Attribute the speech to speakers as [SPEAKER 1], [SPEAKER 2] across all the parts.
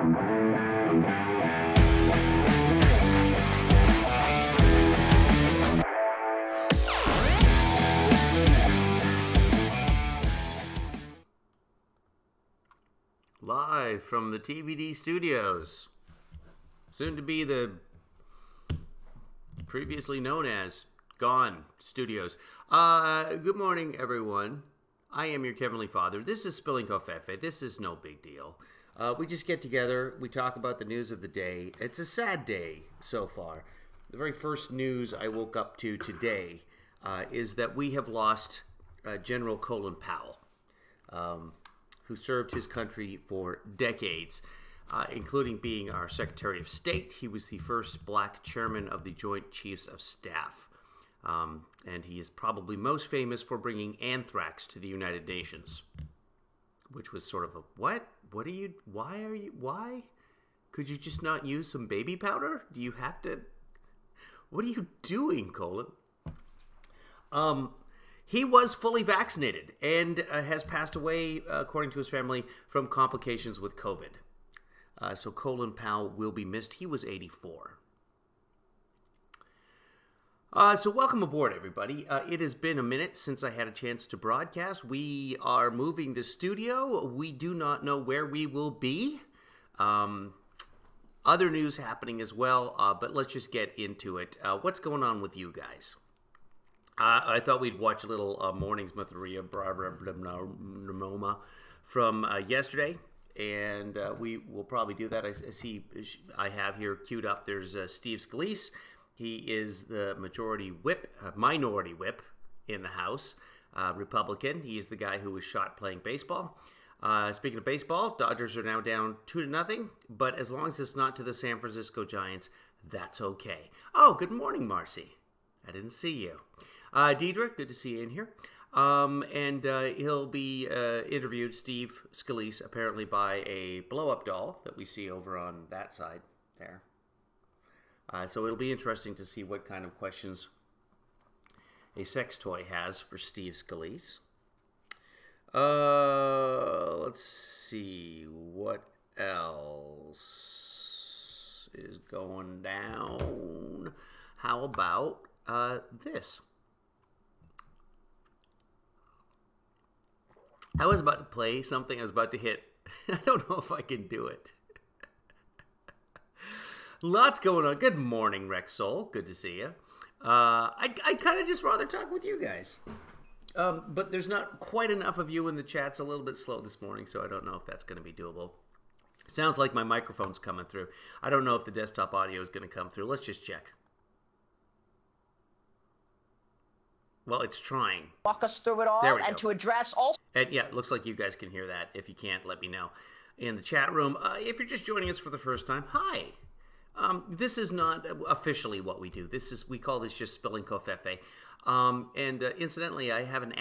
[SPEAKER 1] Live from the TBD studios, soon to be the previously known as Gone Studios. Good morning, everyone. I am your KevinlyFather. This is Spilling Covfefe. This is no big deal. We just get together, we talk about the news of the day. It's a sad day so far. The very first news I woke up to today is that we have lost General Colin Powell, who served his country for decades, including being our Secretary of State. He was the first black chairman of the Joint Chiefs of Staff. And he is probably most famous for bringing anthrax to the United Nations, which was sort of a, what? Why? Could you just not use some baby powder? Do you have to? What are you doing, Colin? He was fully vaccinated and has passed away, according to his family, from complications with COVID. So Colin Powell will be missed. He was 84. So welcome aboard, everybody. It has been a minute since I had a chance to broadcast. We are moving the studio. We do not know where we will be. Other news happening as well, but let's just get into it. What's going on with you guys? I thought we'd watch a little Mornings with Maria Barbara from yesterday, and we will probably do that. I have here queued up. There's Steve Scalise. He is the minority whip in the House, Republican. He is the guy who was shot playing baseball. Speaking of baseball, Dodgers are now down 2-0, but as long as it's not to the San Francisco Giants, that's okay. Oh, good morning, Marcy. I didn't see you. Deidre, good to see you in here. And he'll be interviewed, Steve Scalise, apparently by a blow-up doll that we see over on that side there. So it'll be interesting to see what kind of questions a sex toy has for Steve Scalise. Let's see what else is going down. How about this? I was about to play something. I was about to hit. I don't know if I can do it. Lots going on. Good morning, Rex Soul. Good to see you. I kind of just rather talk with you guys. But there's not quite enough of you in the chat's a little bit slow this morning, so I don't know if that's going to be doable. Sounds like my microphone's coming through. I don't know if the desktop audio is going to come through. Let's just check. Well, it's trying.
[SPEAKER 2] Walk us through it all and to address all.
[SPEAKER 1] And yeah, it looks like you guys can hear that. If you can't, let me know in the chat room. If you're just joining us for the first time, hi. This is not officially what we do. We call this just Spilling Covfefe. And incidentally, I have an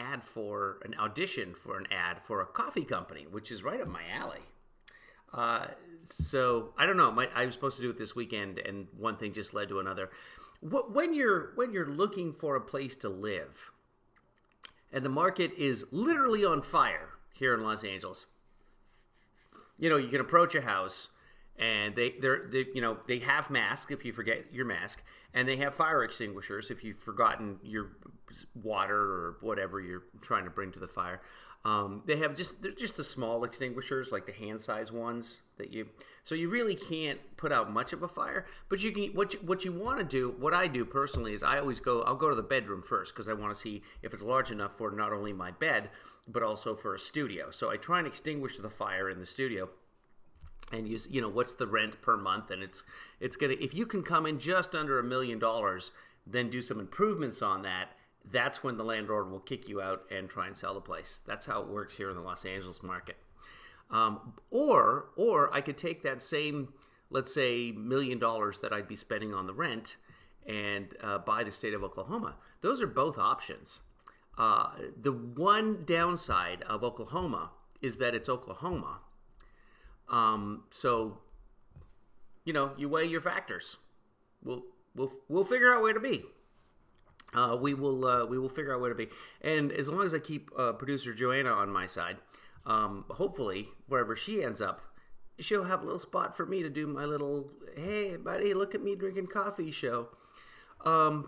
[SPEAKER 1] audition for an ad for a coffee company, which is right up my alley. So I don't know. I was supposed to do it this weekend, and one thing just led to another. When you're looking for a place to live, and the market is literally on fire here in Los Angeles, you can approach a house, and they have masks if you forget your mask, and they have fire extinguishers if you've forgotten your water or whatever you're trying to bring to the fire. They're just the small extinguishers, like the hand size ones so you really can't put out much of a fire, but you can, what you want to do, what I do personally is I'll go to the bedroom first, because I want to see if it's large enough for not only my bed, but also for a studio. So I try and extinguish the fire in the studio. And what's the rent per month, and it's gonna, if you can come in just under $1 million, then do some improvements on that. That's when the landlord will kick you out and try and sell the place. That's how it works here in the Los Angeles market. Or I could take that same, let's say, $1 million that I'd be spending on the rent and buy the state of Oklahoma. Those are both options. The one downside of Oklahoma is that it's Oklahoma. So, you weigh your factors. We'll figure out where to be. We will figure out where to be. And as long as I keep producer Joanna on my side, hopefully wherever she ends up, she'll have a little spot for me to do my little, hey, buddy, look at me drinking coffee show. How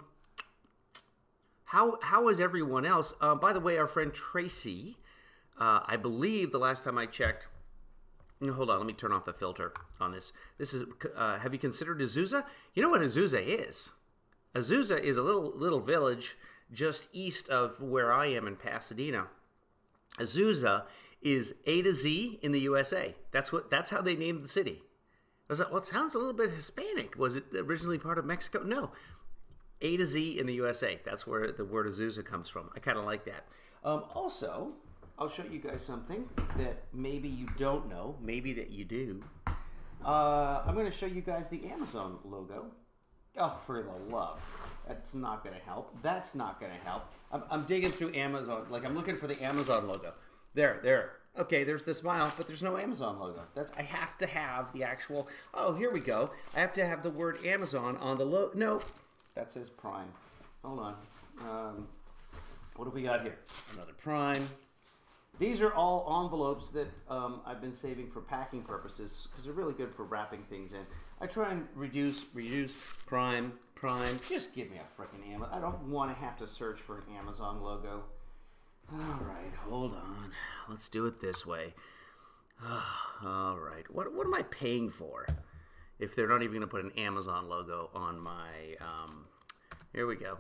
[SPEAKER 1] is everyone else? By the way, our friend Tracy, I believe the last time I checked, hold on, let me turn off the filter on this. This is, have you considered Azusa? You know what Azusa is? Azusa is a little village just east of where I am in Pasadena. Azusa is A to Z in the USA. That's how they named the city. I was like, well, it sounds a little bit Hispanic. Was it originally part of Mexico? No. A to Z in the USA. That's where the word Azusa comes from. I kind of like that. Also, I'll show you guys something that maybe you don't know, maybe that you do. I'm going to show you guys the Amazon logo. Oh, for the love. That's not going to help. That's not going to help. I'm digging through Amazon. Like, I'm looking for the Amazon logo. There. Okay, there's the smile, but there's no Amazon logo. I have to have the actual... Oh, here we go. I have to have the word Amazon on the logo. No, that says Prime. Hold on. What have we got here? Another Prime. These are all envelopes that I've been saving for packing purposes because they're really good for wrapping things in. I try and reduce, Prime. Just give me a freaking Amazon. I don't want to have to search for an Amazon logo. All right, hold on. Let's do it this way. All right. What am I paying for if they're not even going to put an Amazon logo on my... Here we go.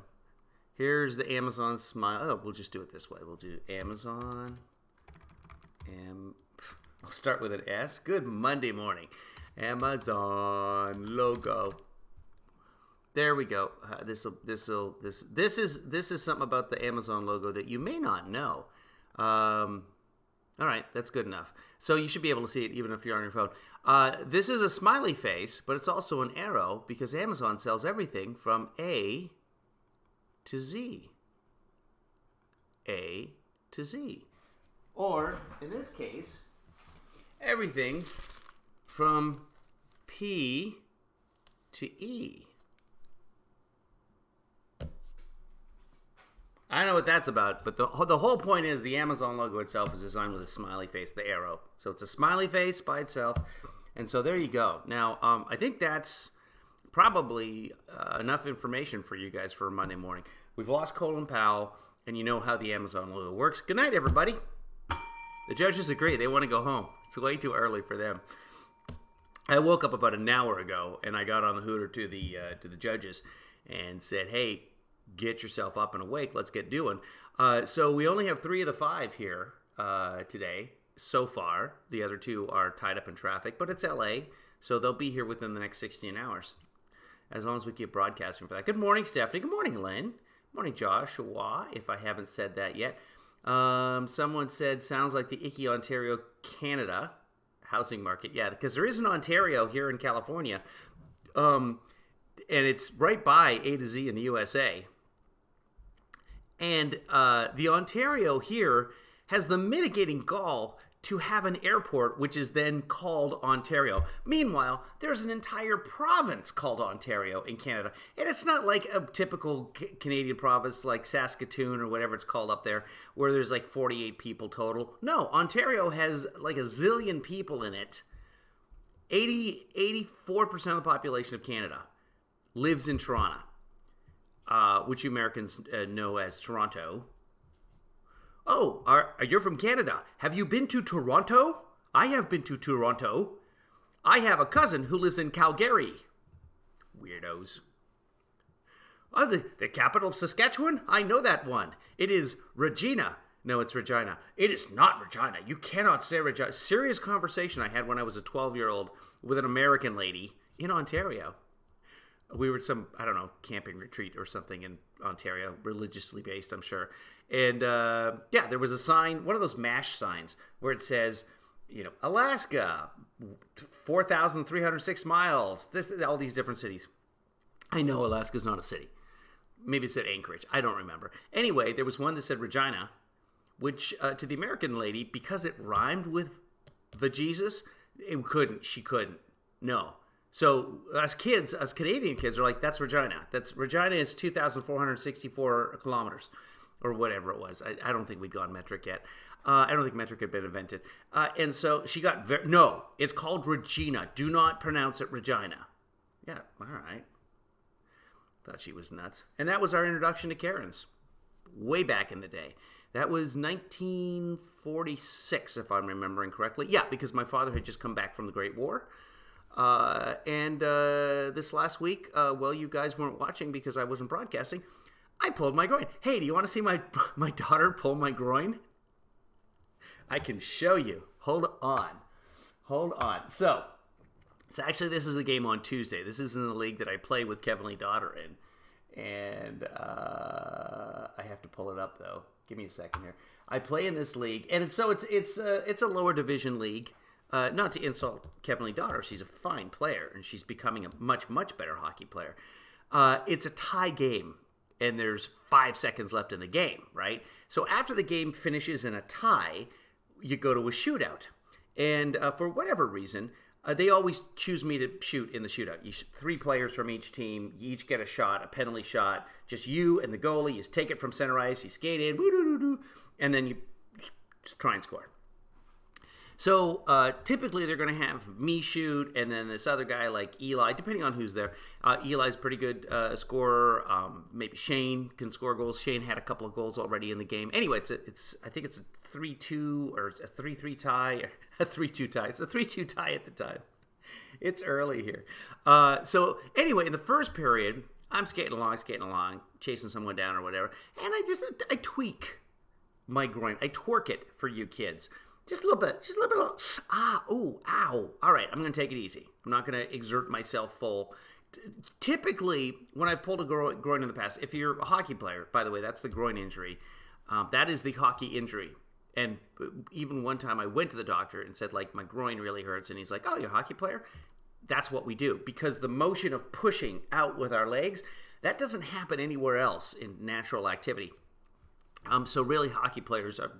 [SPEAKER 1] Here's the Amazon smile. Oh, we'll just do it this way. We'll do Amazon... I'll start with an S. Good Monday morning. Amazon logo. There we go. This is something about the Amazon logo that you may not know. All right, that's good enough. So you should be able to see it even if you're on your phone. This is a smiley face, but it's also an arrow because Amazon sells everything from A to Z. A to Z. Or, in this case, everything from P to E. I know what that's about, but the whole point is the Amazon logo itself is designed with a smiley face, the arrow. So it's a smiley face by itself, and so there you go. Now, I think that's probably enough information for you guys for Monday morning. We've lost Colin Powell, and you know how the Amazon logo works. Good night, everybody. The judges agree. They want to go home. It's way too early for them. I woke up about an hour ago, and I got on the hooter to the judges and said, hey, get yourself up and awake. Let's get doing. So we only have 3 of the 5 here today so far. The other 2 are tied up in traffic, but it's LA, so they'll be here within the next 16 hours, as long as we keep broadcasting for that. Good morning, Stephanie. Good morning, Lynn. Good morning, Joshua, if I haven't said that yet. Someone said, sounds like the icky Ontario, Canada housing market. Yeah, because there is an Ontario here in California, and it's right by A to Z in the USA. And the Ontario here has the mitigating gall to have an airport which is then called Ontario. Meanwhile, there's an entire province called Ontario in Canada. And it's not like a typical Canadian province like Saskatoon or whatever it's called up there, where there's like 48 people total. No, Ontario has like a zillion people in it. 84% of the population of Canada lives in Toronto, which you Americans know as Toronto. Oh, are you from Canada? Have you been to Toronto? I have been to Toronto. I have a cousin who lives in Calgary. Weirdos. Oh, the capital of Saskatchewan? I know that one. It is Regina. No, it's Regina. It is not Regina. You cannot say Regina. Serious conversation I had when I was a 12-year-old with an American lady in Ontario. We were at some, I don't know, camping retreat or something in Ontario, religiously based, I'm sure. And, yeah, there was a sign, one of those MASH signs, where it says, you know, Alaska, 4,306 miles, all these different cities. I know Alaska's not a city. Maybe it said Anchorage. I don't remember. Anyway, there was one that said Regina, which, to the American lady, because it rhymed with the Jesus, she couldn't. No. So us Canadian kids are like, that's Regina. Regina is 2,464 kilometers or whatever it was. I don't think we'd gone metric yet. I don't think metric had been invented. And so she got no, it's called Regina. Do not pronounce it Regina. Yeah, all right. Thought she was nuts. And that was our introduction to Karens. Way back in the day. That was 1946, if I'm remembering correctly. Yeah, because my father had just come back from the Great War. And this last week, well, you guys weren't watching because I wasn't broadcasting. I pulled my groin. Hey, do you want to see my daughter pull my groin? I can show you. Hold on. So actually, this is a game on Tuesday. This is in the league that I play with KevinlyFather in. And I have to pull it up, though. Give me a second here. I play in this league, and it's a lower division league. Not to insult KevinlyFather, she's a fine player, and she's becoming a much, much better hockey player. It's a tie game, and there's 5 seconds left in the game, right? So after the game finishes in a tie, you go to a shootout. And for whatever reason, they always choose me to shoot in the shootout. 3 players from each team. You each get a shot, a penalty shot. Just you and the goalie. You take it from center ice. You skate in, and then you just try and score. So typically they're going to have me shoot, and then this other guy like Eli, depending on who's there. Eli's a pretty good scorer. Maybe Shane can score goals. Shane had a couple of goals already in the game. Anyway, I think it's a 3-2 or a 3-3 tie. A 3-2 tie. It's a 3-2 tie at the time. It's early here. So anyway, in the first period, I'm skating along, chasing someone down or whatever, and I tweak my groin. I twerk it for you kids. Just a little bit. Ow. All right, I'm going to take it easy. I'm not going to exert myself full. Typically, when I've pulled a groin in the past, if you're a hockey player, by the way, that's the groin injury. That is the hockey injury. And even one time I went to the doctor and said, like, my groin really hurts. And he's like, oh, you're a hockey player? That's what we do. Because the motion of pushing out with our legs, that doesn't happen anywhere else in natural activity. So really, hockey players are...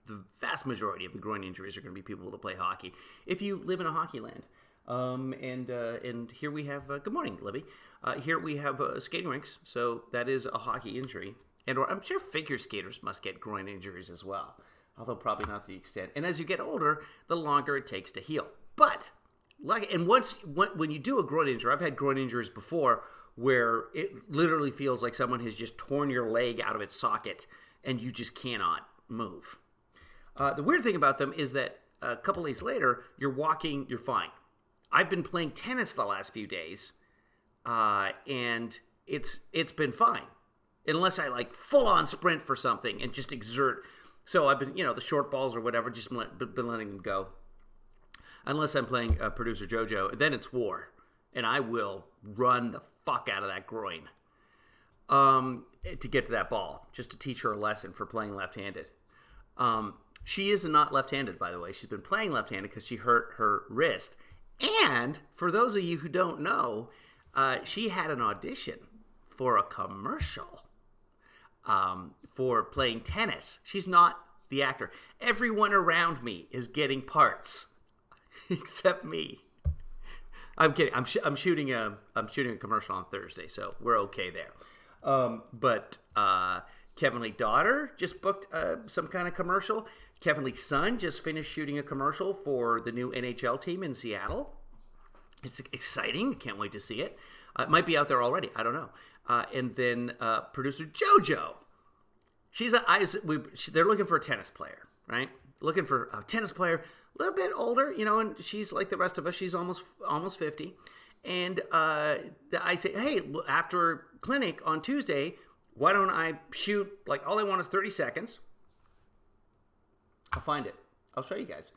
[SPEAKER 1] The vast majority of the groin injuries are going to be people that play hockey. If you live in a hockey land. And here we have... good morning, Libby. Here we have skating rinks. So that is a hockey injury. And I'm sure figure skaters must get groin injuries as well. Although probably not to the extent. And as you get older, the longer it takes to heal. But, when you do a groin injury, I've had groin injuries before where it literally feels like someone has just torn your leg out of its socket and you just cannot move. The weird thing about them is that a couple days later, you're walking, you're fine. I've been playing tennis the last few days, and it's been fine. Unless I full-on sprint for something and just exert. So I've been, the short balls or whatever, just been letting them go. Unless I'm playing Producer JoJo, then it's war. And I will run the fuck out of that groin to get to that ball, just to teach her a lesson for playing left-handed. She is not left-handed, by the way. She's been playing left-handed because she hurt her wrist. And for those of you who don't know, she had an audition for a commercial for playing tennis. She's not the actor. Everyone around me is getting parts, except me. I'm kidding. I'm shooting a commercial on Thursday, so we're okay there. But KevinlyFather just booked some kind of commercial. Kevinly's son just finished shooting a commercial for the new NHL team in Seattle. It's exciting. Can't wait to see it. It might be out there already. I don't know. And then producer JoJo. They're looking for a tennis player, right? Looking for a tennis player, a little bit older, and she's like the rest of us. She's almost 50. And I say, hey, after clinic on Tuesday, why don't I shoot, all I want is 30 seconds. I'll find it. I'll show you guys.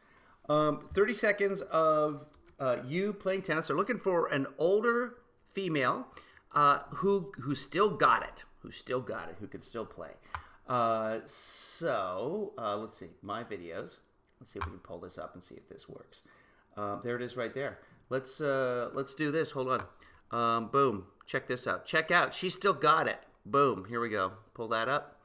[SPEAKER 1] 30 seconds of you playing tennis. They're looking for an older female who still got it, who can still play. So let's see, my videos. Let's see if we can pull this up and see if this works. There it is right there. Let's do this. Hold on. Boom. Check this out. Check out. She still got it. Boom. Here we go. Pull that up.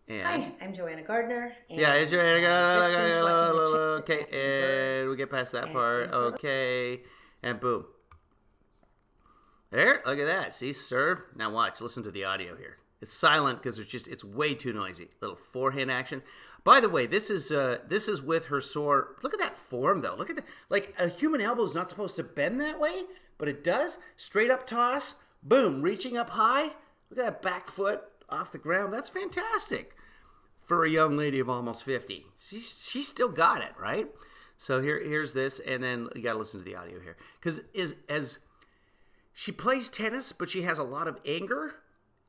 [SPEAKER 1] And
[SPEAKER 3] hi, I'm Joanna Gardner. And
[SPEAKER 1] yeah, it's Joanna Gardner. Okay, and we get past that part. Okay, and boom. There, look at that. See, serve. Now watch. Listen to the audio here. It's silent because it's way too noisy. Little forehand action. By the way, this is with her sore. Look at that form, though. Look at that. Like, a human elbow is not supposed to bend that way, but it does. Straight up toss, boom, reaching up high. Look at that back foot off the ground. That's fantastic for a young lady of almost 50. She's still got it, right? So here's this, and then you got to listen to the audio here, because as she plays tennis, but she has a lot of anger,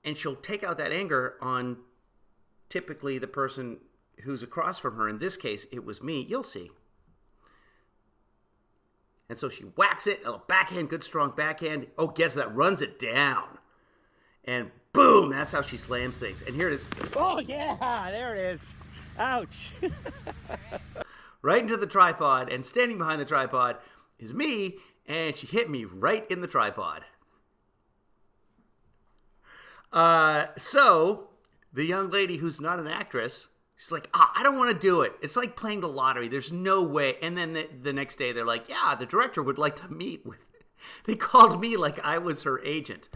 [SPEAKER 1] and she'll take out that anger on typically the person who's across from her. In this case, it was me. You'll see. And so she whacks it, a backhand, good strong backhand. Oh, guess that, runs it down. And boom, that's how she slams things. And here it is.
[SPEAKER 4] Oh, yeah, there it is. Ouch.
[SPEAKER 1] Right into the tripod, and standing behind the tripod is me, and she hit me right in the tripod. So the young lady who's not an actress, she's like, I don't want to do it. It's like playing the lottery. There's no way. And then the next day they're like, yeah, the director would like to meet with. They called me like I was her agent.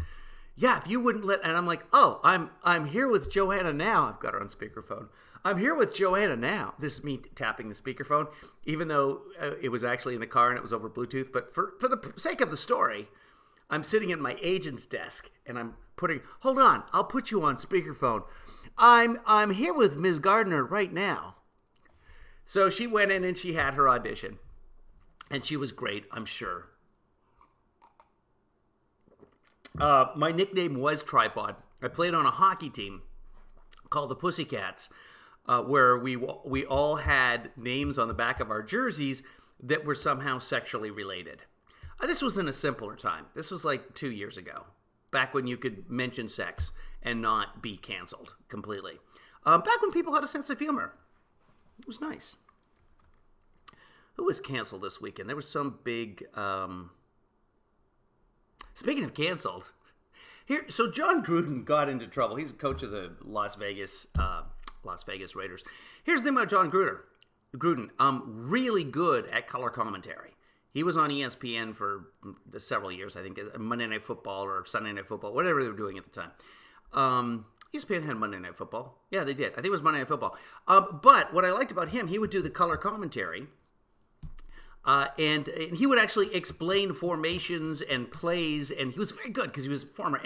[SPEAKER 1] Yeah, if you wouldn't let. And I'm like, oh, I'm here with Joanna now. I've got her on speakerphone. I'm here with Joanna now. This is me tapping the speakerphone, even though it was actually in the car and it was over Bluetooth. But for the sake of the story, I'm sitting at my agent's desk and I'm putting. Hold on, I'll put you on speakerphone. I'm here with Ms. Gardner right now. So she went in and she had her audition, and she was great, I'm sure. My nickname was Tripod. I played on a hockey team called the Pussycats, where we all had names on the back of our jerseys that were somehow sexually related. This was in a simpler time. This was like 2 years ago, back when you could mention sex and not be canceled completely. Back when people had a sense of humor. It was nice. Who was canceled this weekend? There was some big... Speaking of canceled, so John Gruden got into trouble. He's a coach of the Las Vegas Raiders. Here's the thing about John Gruden. Really good at color commentary. He was on ESPN for several years, I think, Monday Night Football or Sunday Night Football, whatever they were doing at the time. ESPN had Monday Night Football. Yeah, they did. I think it was Monday Night Football. But what I liked about him, he would do the color commentary. And he would actually explain formations and plays, and he was very good because he was former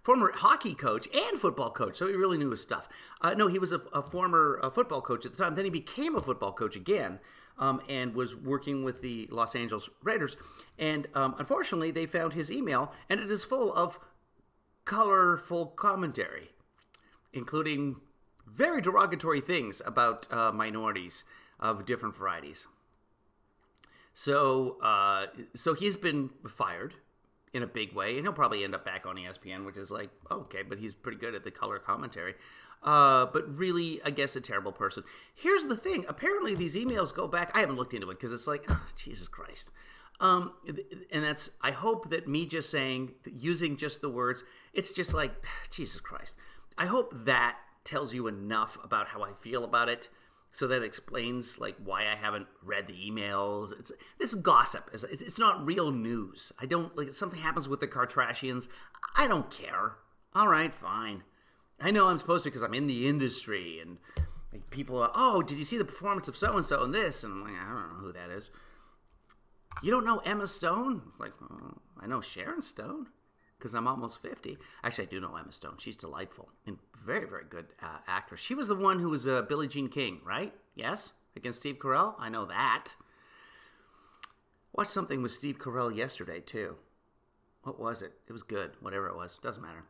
[SPEAKER 1] former hockey coach and football coach, so he really knew his stuff. No, he was a former football coach at the time. Then he became a football coach again, and was working with the Los Angeles Raiders. And unfortunately, they found his email, and it is full of colorful commentary, including very derogatory things about minorities of different varieties. So he's been fired in a big way, and he'll probably end up back on ESPN, which is like, okay, but he's pretty good at the color commentary. But really, I guess, a terrible person. Here's the thing. Apparently, these emails go back. I haven't looked into it because it's like, oh, Jesus Christ. And that's, I hope that me just saying, using just the words, it's just like, Jesus Christ. I hope that tells you enough about how I feel about it. So that explains like why I haven't read the emails. This is gossip. It's not real news. I don't like if something happens with the Kardashians. I don't care. All right, fine. I know I'm supposed to because I'm in the industry and like, people are. Oh, did you see the performance of so and so and this? And I'm like, I don't know who that is. You don't know Emma Stone? Like, oh, I know Sharon Stone because I'm almost 50. Actually, I do know Emma Stone. She's delightful and very, very good actress. She was the one who was Billie Jean King, right? Yes? Against Steve Carell? I know that. Watched something with Steve Carell yesterday, too. What was it? It was good. Whatever it was. Doesn't matter.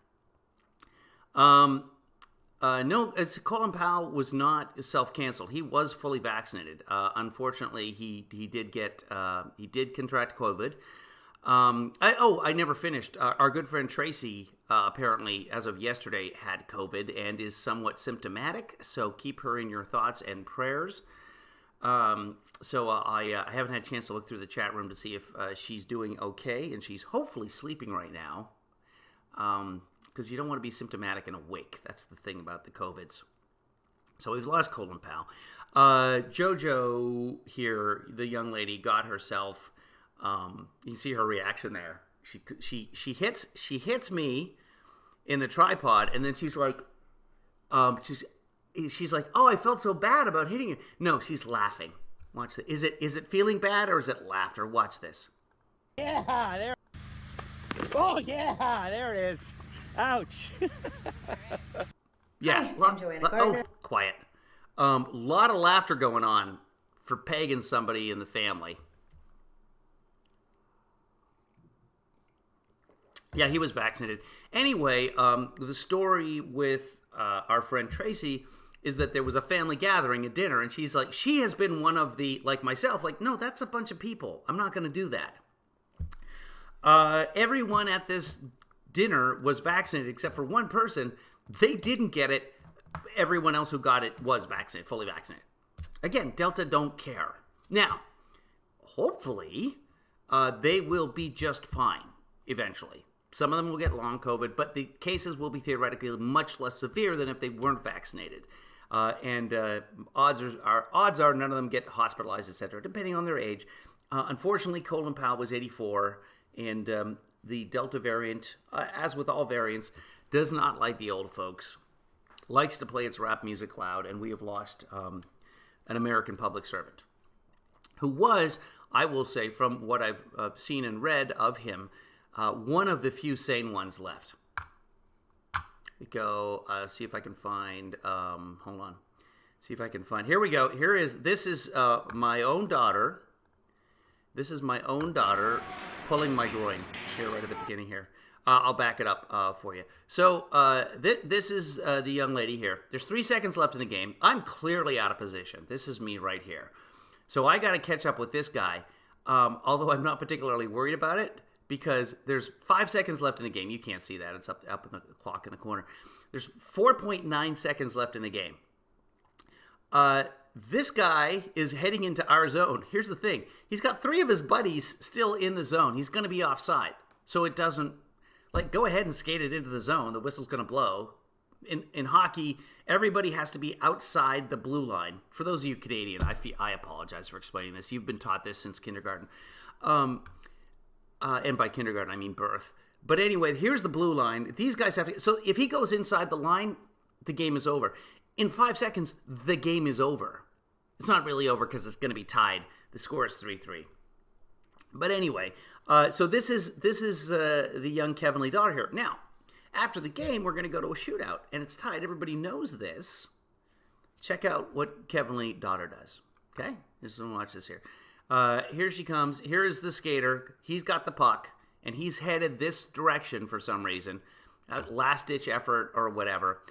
[SPEAKER 1] No, Colin Powell was not self-canceled. He was fully vaccinated. Unfortunately, he did contract COVID. I never finished. Our good friend Tracy, apparently, as of yesterday, had COVID and is somewhat symptomatic. So keep her in your thoughts and prayers. I haven't had a chance to look through the chat room to see if she's doing okay, and she's hopefully sleeping right now. Because you don't want to be symptomatic and awake. That's the thing about the COVIDs. So we've lost Colin Powell. JoJo here, the young lady, got herself. You can see her reaction there. She hits me in the tripod, and then she's like, she's like, oh, I felt so bad about hitting you. No, she's laughing. Watch this. Is it feeling bad or is it laughter? Watch this.
[SPEAKER 4] Yeah, there. Oh, yeah, there it is. Ouch.
[SPEAKER 1] Yeah.
[SPEAKER 3] I'm Joanna Gardner.
[SPEAKER 1] Oh, quiet. Lot of laughter going on for pegging somebody in the family. Yeah, he was vaccinated. Anyway, the story with our friend Tracy is that there was a family gathering, a dinner, and she's like, she has been one of the, like myself, like, no, that's a bunch of people. I'm not going to do that. Everyone at this dinner was vaccinated except for one person. They didn't get it. Everyone else who got it was vaccinated, fully vaccinated. Again, Delta don't care. Now, hopefully, they will be just fine eventually. Some of them will get long COVID, but the cases will be theoretically much less severe than if they weren't vaccinated. And odds are none of them get hospitalized, etc., depending on their age. Unfortunately, Colin Powell was 84, and the Delta variant, as with all variants, does not like the old folks. Likes to play its rap music loud, and we have lost an American public servant who was, I will say, from what I've seen and read of him, one of the few sane ones left. We go, see if I can find, hold on. See if I can find, here we go. This is my own daughter. This is my own daughter pulling my groin here right at the beginning here. I'll back it up for you. So this is the young lady here. There's 3 seconds left in the game. I'm clearly out of position. This is me right here. So I got to catch up with this guy, although I'm not particularly worried about it because there's 5 seconds left in the game. You can't see that. It's up in the clock in the corner. There's 4.9 seconds left in the game. This guy is heading into our zone. Here's the thing. He's got 3 of his buddies still in the zone. He's going to be offside. So it doesn't, like, go ahead and skate it into the zone. The whistle's going to blow. In hockey, everybody has to be outside the blue line. For those of you Canadian, I apologize for explaining this. You've been taught this since kindergarten. And by kindergarten, I mean birth. But anyway, here's the blue line. These guys have to, so if he goes inside the line, the game is over. In 5 seconds, the game is over. It's not really over because it's going to be tied. The score is 3-3. But anyway, so this is the young Kevinly daughter here. Now, after the game, we're going to go to a shootout, and it's tied. Everybody knows this. Check out what Kevinly daughter does. Okay, just watch this here. Here she comes. Here is the skater. He's got the puck, and he's headed this direction for some reason. Last-ditch effort or whatever.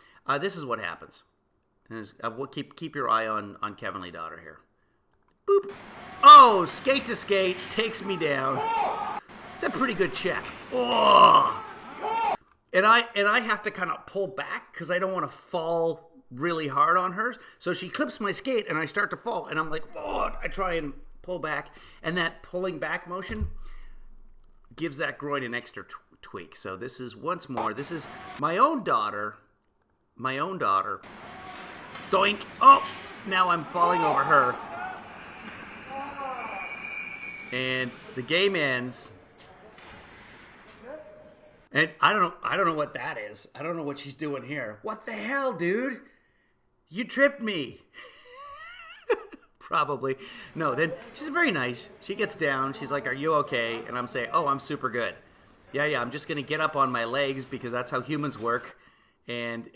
[SPEAKER 1] This is what happens. Keep your eye on Kevinly daughter here. Boop. Oh, skate to skate. Takes me down. It's a pretty good check. Oh. And I have to kind of pull back because I don't want to fall really hard on her. So she clips my skate, and I start to fall. And I'm like, oh, I try and pull back. And that pulling back motion gives that groin an extra tweak. So this is, once more, this is my own daughter. My own daughter. Doink. Oh, now I'm falling over her. And the game ends. And I don't know what that is. I don't know what she's doing here. What the hell, dude? You tripped me. Probably. No, then she's very nice. She gets down. She's like, are you okay? And I'm saying, oh, I'm super good. Yeah, I'm just going to get up on my legs because that's how humans work and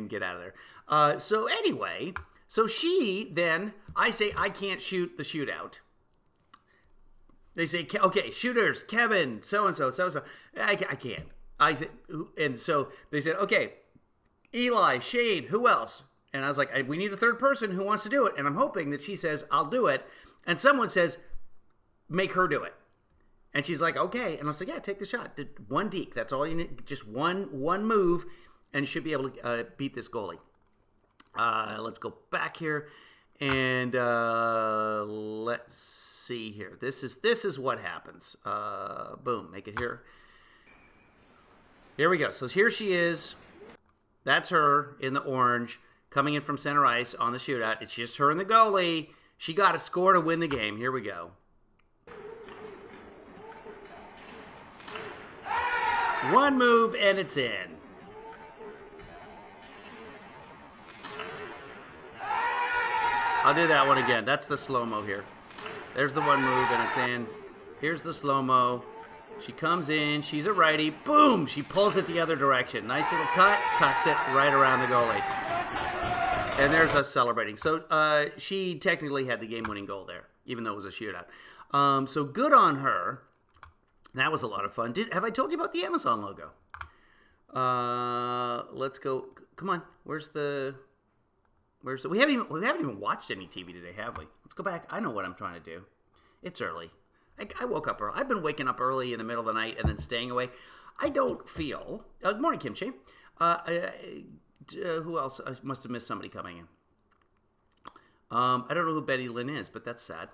[SPEAKER 1] get out of there. So anyway, so she then, I say, I can't shoot the shootout. They say, okay, shooters, Kevin, so-and-so. I can't. I said, and so they said, okay, Eli, Shane, who else? And I was like, we need a third person who wants to do it. And I'm hoping that she says, I'll do it. And someone says, make her do it. And she's like, okay. And I was like, yeah, take the shot. One deke. That's all you need. Just one move, and you should be able to beat this goalie. Let's go back here. And let's see here. This is what happens. Boom. Make it here. Here we go. So here she is. That's her in the orange coming in from center ice on the shootout. It's just her and the goalie. She got a score to win the game. Here we go. One move and it's in. I'll do that one again. That's the slow-mo here. There's the one move, and it's in. Here's the slow-mo. She comes in. She's a righty. Boom! She pulls it the other direction. Nice little cut. Tucks it right around the goalie. And there's us celebrating. So she technically had the game-winning goal there, even though it was a shootout. So good on her. That was a lot of fun. Have I told you about the Amazon logo? Let's go. Come on. Where's the? We haven't even watched any TV today, have we? Let's go back. I know what I'm trying to do. It's early. I woke up early. I've been waking up early in the middle of the night and then staying away. I don't feel. Good morning, Kimchi. Who else? I must have missed somebody coming in. I don't know who Betty Lynn is, but that's sad.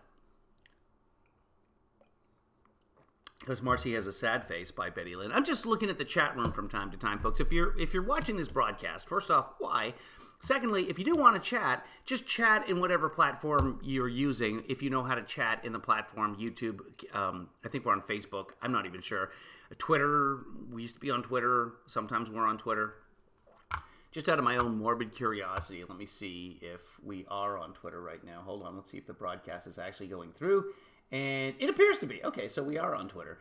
[SPEAKER 1] Because Marcy has a sad face by Betty Lynn. I'm just looking at the chat room from time to time, folks. If you're watching this broadcast, first off, why? Secondly, if you do want to chat, just chat in whatever platform you're using. If you know how to chat in the platform, YouTube, I think we're on Facebook. I'm not even sure. Twitter, we used to be on Twitter. Sometimes we're on Twitter. Just out of my own morbid curiosity, let me see if we are on Twitter right now. Hold on, let's see if the broadcast is actually going through. And it appears to be. Okay, so we are on Twitter.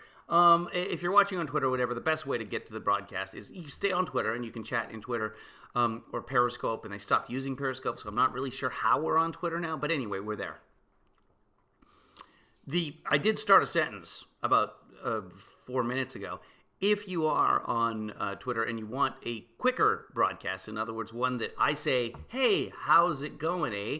[SPEAKER 1] If you're watching on Twitter or whatever, the best way to get to the broadcast is you stay on Twitter and you can chat in Twitter or Periscope. And they stopped using Periscope, so I'm not really sure how we're on Twitter now. But anyway, we're there. I did start a sentence about 4 minutes ago. If you are on Twitter and you want a quicker broadcast, in other words, one that I say, hey, how's it going, eh?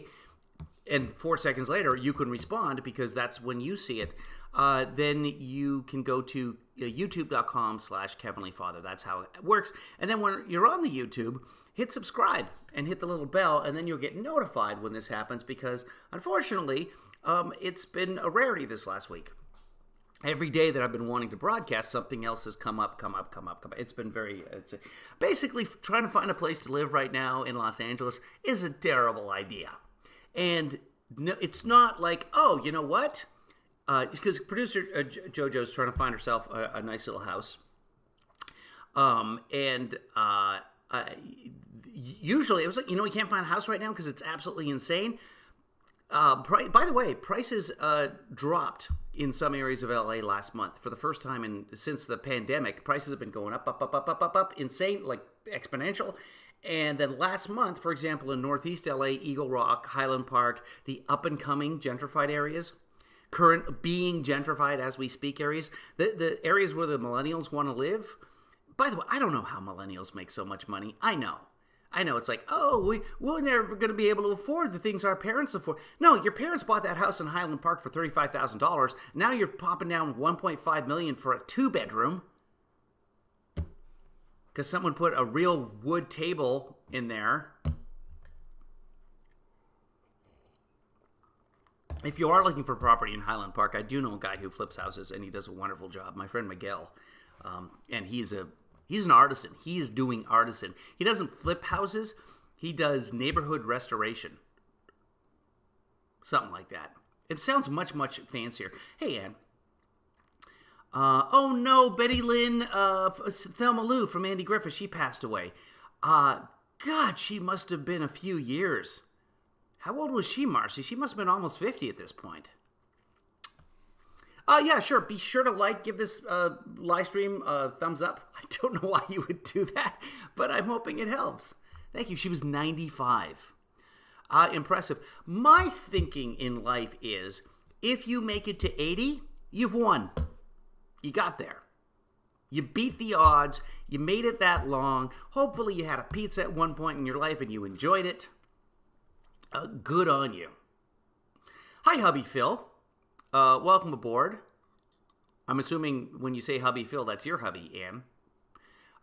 [SPEAKER 1] And 4 seconds later, you can respond because that's when you see it. Then you can go to youtube.com/KevinlyFather. That's how it works. And then when you're on the YouTube, hit subscribe and hit the little bell, and then you'll get notified when this happens because, unfortunately, it's been a rarity this last week. Every day that I've been wanting to broadcast, something else has come up. It's been basically trying to find a place to live right now in Los Angeles is a terrible idea. And it's not like, oh, you know what? Because producer JoJo's trying to find herself a nice little house. Usually it was like, we can't find a house right now because it's absolutely insane. By the way, prices dropped in some areas of LA last month for the first time since the pandemic. Prices have been going up, insane, like exponential. And then last month, for example, in Northeast LA, Eagle Rock, Highland Park, the up-and-coming gentrified areas, current being gentrified as we speak areas, the areas where the millennials want to live. By the way, I don't know how millennials make so much money. I know. It's like, oh, we're never going to be able to afford the things our parents afford. No, your parents bought that house in Highland Park for $35,000. Now you're popping down $1.5 million for a 2-bedroom. Because someone put a real wood table in there. If you are looking for property in Highland Park, I do know a guy who flips houses, and he does a wonderful job. My friend Miguel, and he's an artisan. He is doing artisan. He doesn't flip houses. He does neighborhood restoration. Something like that. It sounds much, much fancier. Hey, Ann. Oh no, Betty Lynn, Thelma Lou from Andy Griffith, she passed away. God, she must have been a few years. How old was she, Marcy? She must have been almost 50 at this point. Yeah, sure. Be sure to give this live stream a thumbs up. I don't know why you would do that, but I'm hoping it helps. Thank you. She was 95. Impressive. My thinking in life is, if you make it to 80, you've won. You got there. You beat the odds. You made it that long. Hopefully you had a pizza at one point in your life and you enjoyed it. Good on you. Hi, Hubby Phil. Welcome aboard. I'm assuming when you say Hubby Phil, that's your hubby, Ann.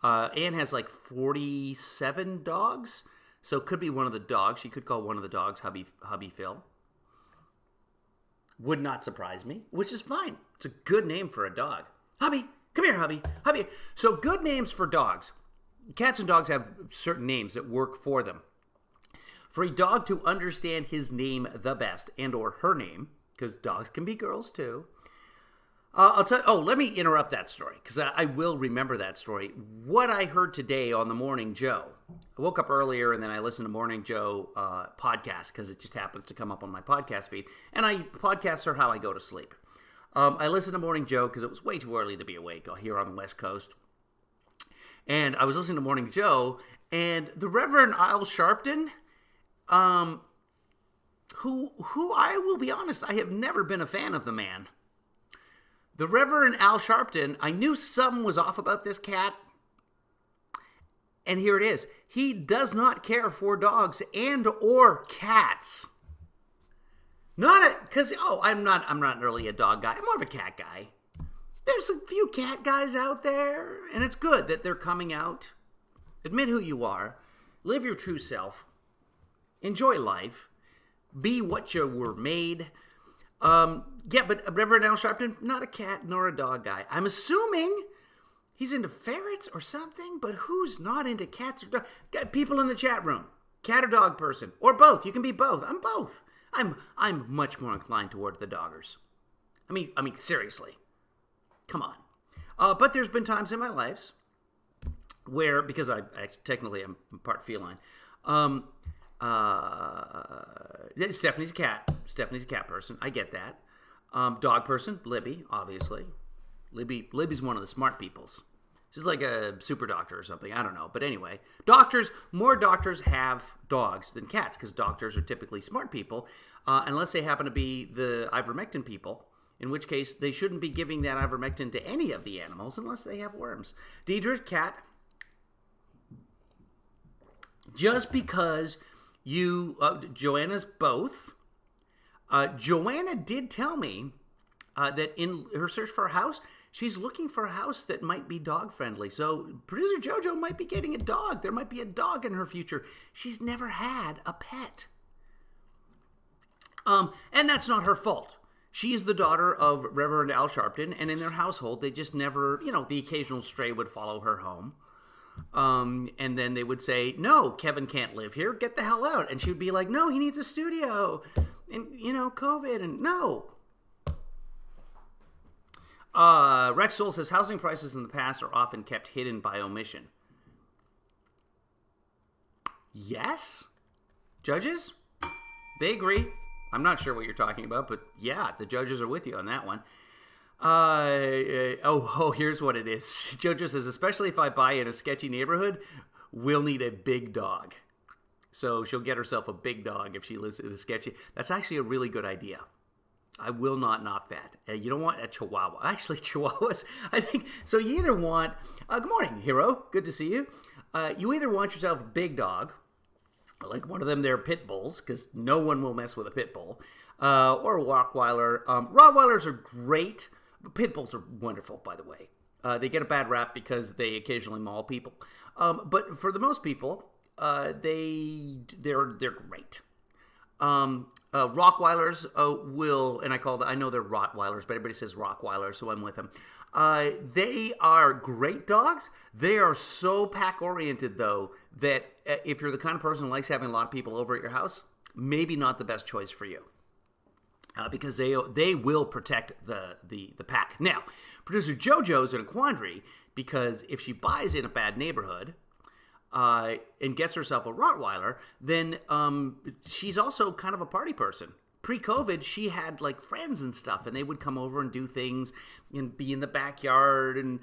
[SPEAKER 1] Ann has 47 dogs, so it could be one of the dogs. She could call one of the dogs Hubby Phil. Would not surprise me, which is fine. It's a good name for a dog. Hubby, come here, Hubby. Hubby. So good names for dogs. Cats and dogs have certain names that work for them. For a dog to understand his name the best, and or her name, because dogs can be girls too. Let me interrupt that story, because I will remember that story. What I heard today on the morning Joe, woke up earlier and then I listened to Morning Joe podcast because it just happens to come up on my podcast feed. And podcasts are how I go to sleep. I listened to Morning Joe because it was way too early to be awake here on the West Coast. And I was listening to Morning Joe, and the Reverend Al Sharpton, who I will be honest, I have never been a fan of the man. The Reverend Al Sharpton, I knew something was off about this cat. And here it is. He does not care for dogs and or cats. I'm not really a dog guy. I'm more of a cat guy. There's a few cat guys out there, and it's good that they're coming out. Admit who you are. Live your true self. Enjoy life. Be what you were made. But Reverend Al Sharpton, not a cat nor a dog guy. I'm assuming he's into ferrets or something, but who's not into cats or dogs? Got people in the chat room. Cat or dog person. Or both. You can be both. I'm both. I'm much more inclined towards the doggers. I mean, seriously. Come on. But there's been times in my lives where, because I technically am part feline, Stephanie's a cat. Stephanie's a cat person. I get that. Dog person, Libby, obviously. Libby's one of the smart peoples. She's like a super doctor or something. I don't know. But anyway, more doctors have dogs than cats because doctors are typically smart people, unless they happen to be the ivermectin people, in which case they shouldn't be giving that ivermectin to any of the animals unless they have worms. Deidre, cat. Just because Joanna's both. Joanna did tell me that in her search for a house, she's looking for a house that might be dog friendly. So producer Jojo might be getting a dog. There might be a dog in her future. She's never had a pet. And that's not her fault. She is the daughter of Reverend Al Sharpton, and in their household, they just never, the occasional stray would follow her home. And then they would say, no, Kevin can't live here. Get the hell out. And she would be like, no, he needs a studio. And, COVID, and no. Rex Soul says, housing prices in the past are often kept hidden by omission. Yes? Judges? They agree. I'm not sure what you're talking about, but yeah, the judges are with you on that one. Here's what it is. Jojo says, especially if I buy in a sketchy neighborhood, we'll need a big dog. So she'll get herself a big dog if she lives in a sketchy. That's actually a really good idea. I will not knock that. You don't want a Chihuahua. Actually, Chihuahuas, I think. So you either want, good morning, hero. Good to see you. You either want yourself a big dog, like one of them, they're pit bulls, because no one will mess with a pit bull, or a Rottweiler. Rottweilers are great. Pit bulls are wonderful, by the way. They get a bad rap because they occasionally maul people. But for the most people, they're great. Rottweilers will, and I know they're Rottweilers, but everybody says Rottweiler, so I'm with them. They are great dogs. They are so pack-oriented, though, that if you're the kind of person who likes having a lot of people over at your house, maybe not the best choice for you. Because they will protect the pack. Now, producer JoJo's in a quandary because if she buys in a bad neighborhood and gets herself a Rottweiler, then she's also kind of a party person. Pre-COVID, she had like friends and stuff, and they would come over and do things and be in the backyard and,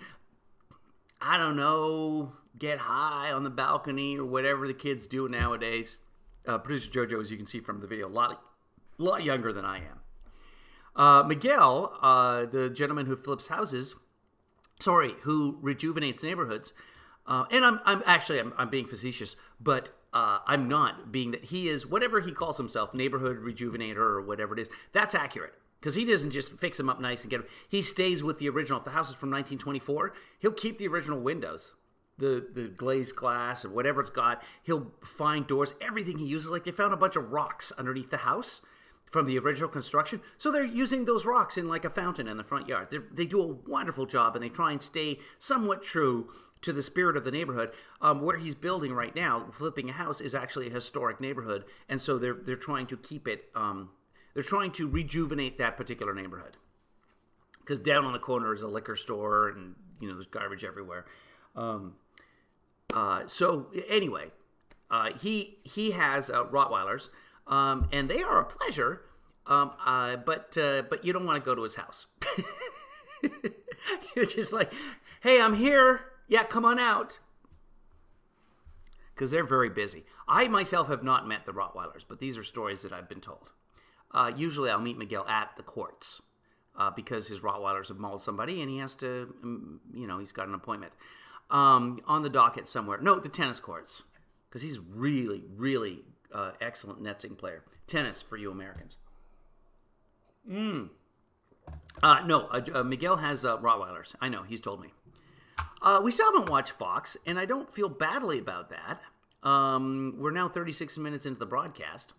[SPEAKER 1] I don't know, get high on the balcony or whatever the kids do nowadays. Producer JoJo, as you can see from the video, a lot younger than I am. Miguel, the gentleman who flips houses, who rejuvenates neighborhoods, and I'm being facetious, but I'm not, being that he is whatever he calls himself, neighborhood rejuvenator or whatever it is. That's accurate because he doesn't just fix them up nice and get them. He stays with the original. If the house is from 1924, he'll keep the original windows, the glazed glass or whatever it's got. He'll find doors, everything he uses. Like they found a bunch of rocks underneath the house from the original construction. So they're using those rocks in like a fountain in the front yard. They do a wonderful job, and they try and stay somewhat true to the spirit of the neighborhood. Where he's building right now, flipping a house, is actually a historic neighborhood. And so they're trying to keep it, they're trying to rejuvenate that particular neighborhood. Because down on the corner is a liquor store and, there's garbage everywhere. So anyway, He has Rottweilers, and they are a pleasure. But you don't want to go to his house. You're just like, hey, I'm here. Yeah, come on out. Because they're very busy. I myself have not met the Rottweilers, but these are stories that I've been told. Usually I'll meet Miguel at the courts because his Rottweilers have mauled somebody and he has to, he's got an appointment on the docket somewhere. No, the tennis courts, because he's really, really excellent netsing player. Tennis for you Americans. No, Miguel has Rottweilers. I know, he's told me. We still haven't watched Fox, and I don't feel badly about that. We're now 36 minutes into the broadcast.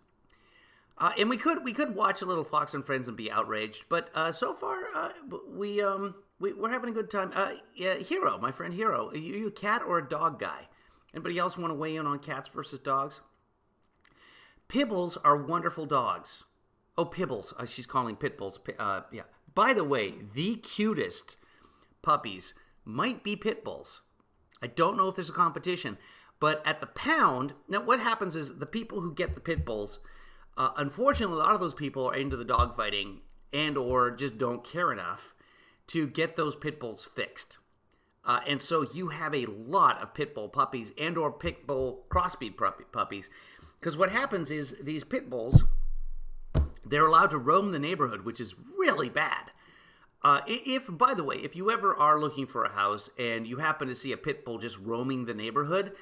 [SPEAKER 1] And we could watch a little Fox and Friends and be outraged, but so far we're having a good time. Hero, my friend Hero, are you a cat or a dog guy? Anybody else want to weigh in on cats versus dogs? Pibbles are wonderful dogs. Oh, Pibbles. She's calling pit bulls. Yeah. By the way, the cutest puppies might be pit bulls. I don't know if there's a competition, but at the pound, now what happens is the people who get the pit bulls, unfortunately, a lot of those people are into the dog fighting and or just don't care enough to get those pit bulls fixed. And so you have a lot of pit bull puppies and or pit bull crossbreed puppies. Because what happens is these pit bulls, they're allowed to roam the neighborhood, which is really bad. By the way, if you ever are looking for a house and you happen to see a pit bull just roaming the neighborhood,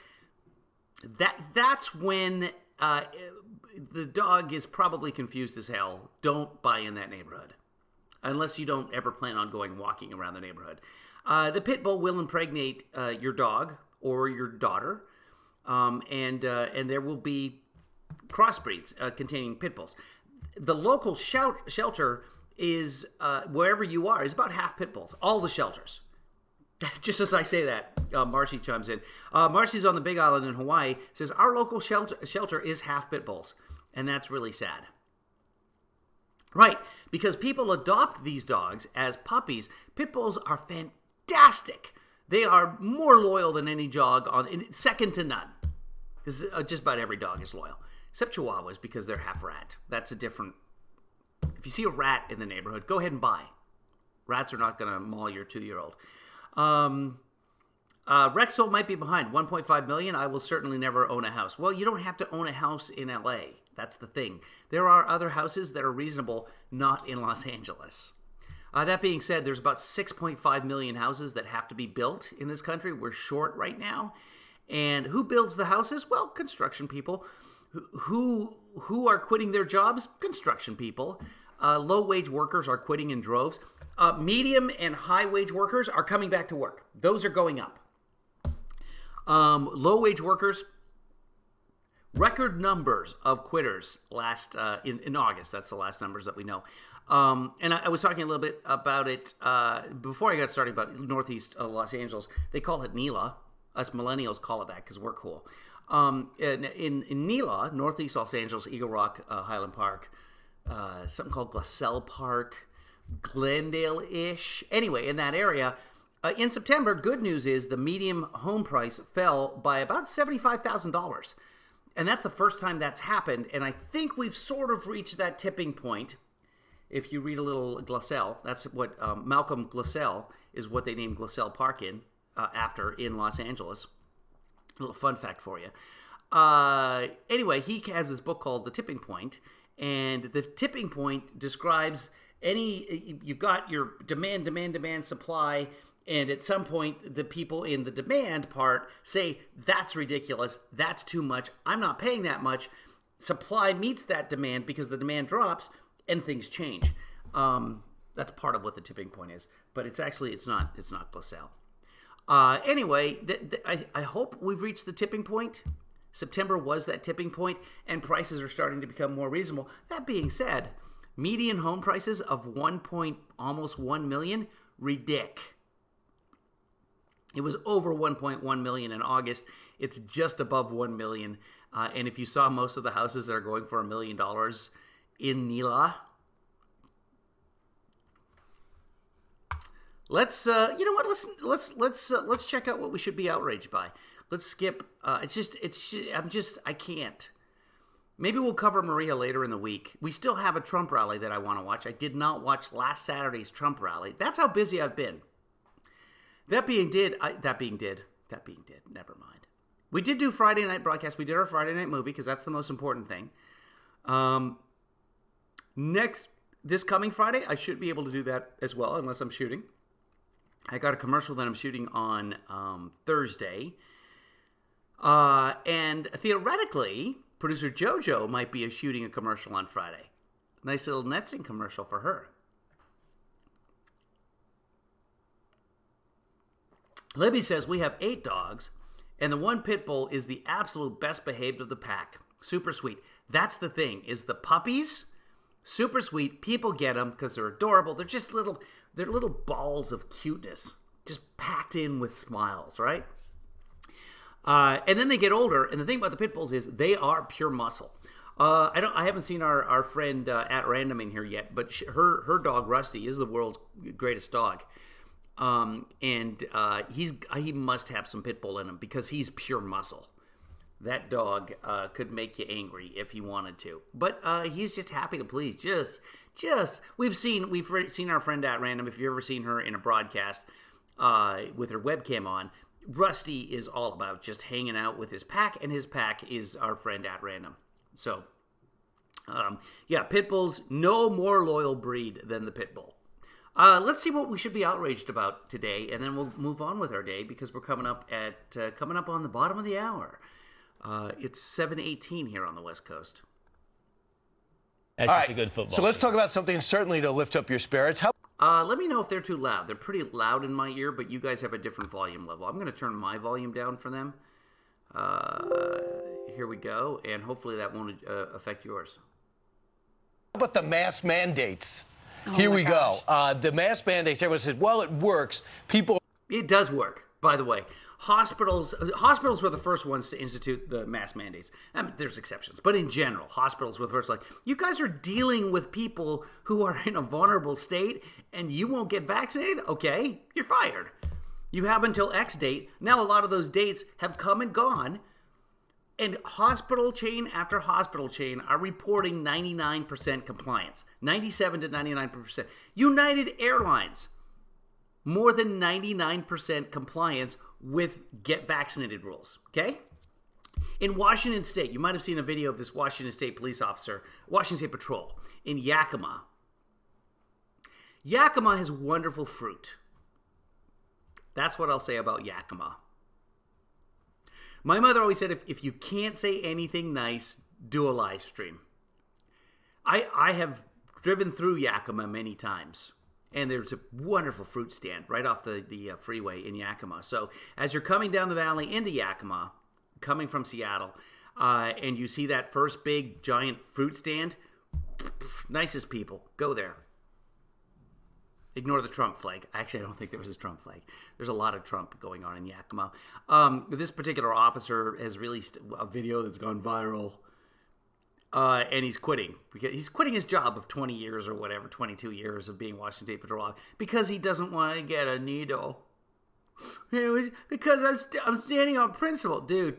[SPEAKER 1] that's when the dog is probably confused as hell. Don't buy in that neighborhood, unless you don't ever plan on going walking around the neighborhood. The pit bull will impregnate your dog or your daughter, and there will be crossbreeds containing pit bulls. The local shelter is, wherever you are, is about half pit bulls. All the shelters. Just as I say that, Marcy chimes in. Marcy's on the Big Island in Hawaii, says, our local shelter is half pit bulls. And that's really sad. Right, because people adopt these dogs as puppies. Pit bulls are fantastic. They are more loyal than any dog, second to none. Because just about every dog is loyal. Except Chihuahuas, because they're half rat. That's a different... If you see a rat in the neighborhood, go ahead and buy. Rats are not going to maul your 2-year-old. Rexall might be behind. $1.5 million. I will certainly never own a house. Well, you don't have to own a house in LA. That's the thing. There are other houses that are reasonable, not in Los Angeles. That being said, there's about 6.5 million houses that have to be built in this country. We're short right now. And who builds the houses? Well, construction people. Who are quitting their jobs? Construction people. Low-wage workers are quitting in droves. Medium and high-wage workers are coming back to work. Those are going up. Low-wage workers, record numbers of quitters in August. That's the last numbers that we know. And I was talking a little bit about it before I got started about Northeast Los Angeles. They call it NELA. Us millennials call it that because we're cool. In NELA, Northeast Los Angeles, Eagle Rock, Highland Park, something called Glassell Park, Glendale-ish. Anyway, in that area, in September, good news is the median home price fell by about $75,000. And that's the first time that's happened. And I think we've sort of reached that tipping point. If you read a little Glassell, that's what Malcolm Glassell is what they named Glassell Park after in Los Angeles. A little fun fact for you. Anyway, he has this book called The Tipping Point, and the tipping point describes you've got your demand, supply, and at some point the people in the demand part say, that's ridiculous, that's too much, I'm not paying that much. Supply meets that demand because the demand drops, and things change. That's part of what the tipping point is, but it's not Glassell. Anyway, I hope we've reached the tipping point. September was that tipping point, and prices are starting to become more reasonable. That being said, median home prices of almost 1 million, ridic. It was over 1.1 million in August. It's just above 1 million. And if you saw most of the houses that are going for $1 million in NELA, let's check out what we should be outraged by. Let's skip. I can't. Maybe we'll cover Maria later in the week. We still have a Trump rally that I want to watch. I did not watch last Saturday's Trump rally. That's how busy I've been. That being did, never mind. We did do Friday night broadcast. We did our Friday night movie because that's the most important thing. This coming Friday, I should be able to do that as well, unless I'm shooting. I got a commercial that I'm shooting on Thursday. And theoretically, producer JoJo might be shooting a commercial on Friday. Nice little Netsing commercial for her. Libby says, we have 8 dogs, and the one pit bull is the absolute best behaved of the pack. Super sweet. That's the thing, is the puppies, super sweet. People get them because they're adorable. They're just little balls of cuteness, just packed in with smiles, right? And then they get older, and the thing about the pit bulls is they are pure muscle. I haven't seen our friend at Random in here yet, but her dog Rusty is the world's greatest dog. He must have some pit bull in him because he's pure muscle. That dog could make you angry if he wanted to, but he's just happy to please. We've seen our friend at Random. If you've ever seen her in a broadcast with her webcam on, Rusty is all about just hanging out with his pack, and his pack is our friend at Random. So, pit bulls, no more loyal breed than the pit bull. Let's see what we should be outraged about today, and then we'll move on with our day because we're coming up on the bottom of the hour. It's 7:18 here on the West Coast.
[SPEAKER 5] That's just a good football. So let's talk about something certainly to lift up your spirits.
[SPEAKER 1] Let me know if they're too loud. They're pretty loud in my ear, but you guys have a different volume level. I'm going to turn my volume down for them. Here we go, and hopefully that won't affect yours.
[SPEAKER 5] How about the mask mandates? Here we go. The mask mandates, everyone says, well, it works.
[SPEAKER 1] It does work, by the way. Hospitals were the first ones to institute the mask mandates. There's exceptions, but in general, hospitals were the first. Like, you guys are dealing with people who are in a vulnerable state, and you won't get vaccinated? Okay, you're fired. You have until X date. Now a lot of those dates have come and gone, and hospital chain after hospital chain are reporting 99% compliance, 97 to 99%. United Airlines, more than 99% compliance with get vaccinated rules, okay? In Washington State, you might have seen a video of this Washington State police officer, Washington State Patrol, in Yakima. Yakima has wonderful fruit. That's what I'll say about Yakima. My mother always said, if you can't say anything nice, do a live stream. I have driven through Yakima many times. And there's a wonderful fruit stand right off the freeway in Yakima. So as you're coming down the valley into Yakima, coming from Seattle, and you see that first big giant fruit stand, nicest people, go there. Ignore the Trump flag. Actually, I don't think there was a Trump flag. There's a lot of Trump going on in Yakima. This particular officer has released a video that's gone viral. And he's quitting. He's quitting his job of 20 years or whatever, 22 years of being Washington State Patrol because he doesn't want to get a needle. It was because I'm standing on principle. Dude,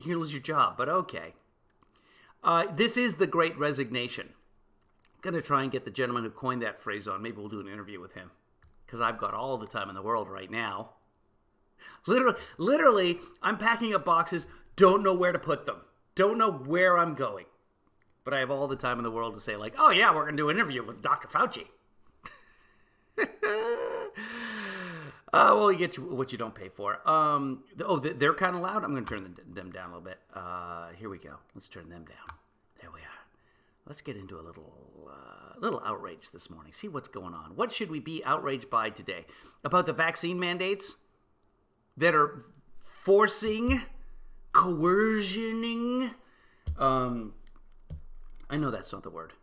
[SPEAKER 1] you lose your job, but okay. This is the Great Resignation. I'm going to try and get the gentleman who coined that phrase on. Maybe we'll do an interview with him because I've got all the time in the world right now. Literally, I'm packing up boxes, don't know where to put them. Don't know where I'm going. But I have all the time in the world to say, like, oh, yeah, we're going to do an interview with Dr. Fauci. Well, you get what you don't pay for. They're kind of loud. I'm going to turn them down a little bit. Here we go. Let's turn them down. There we are. Let's get into a little outrage this morning. See what's going on. What should we be outraged by today? About the vaccine mandates that are coercioning. I know that's not the word.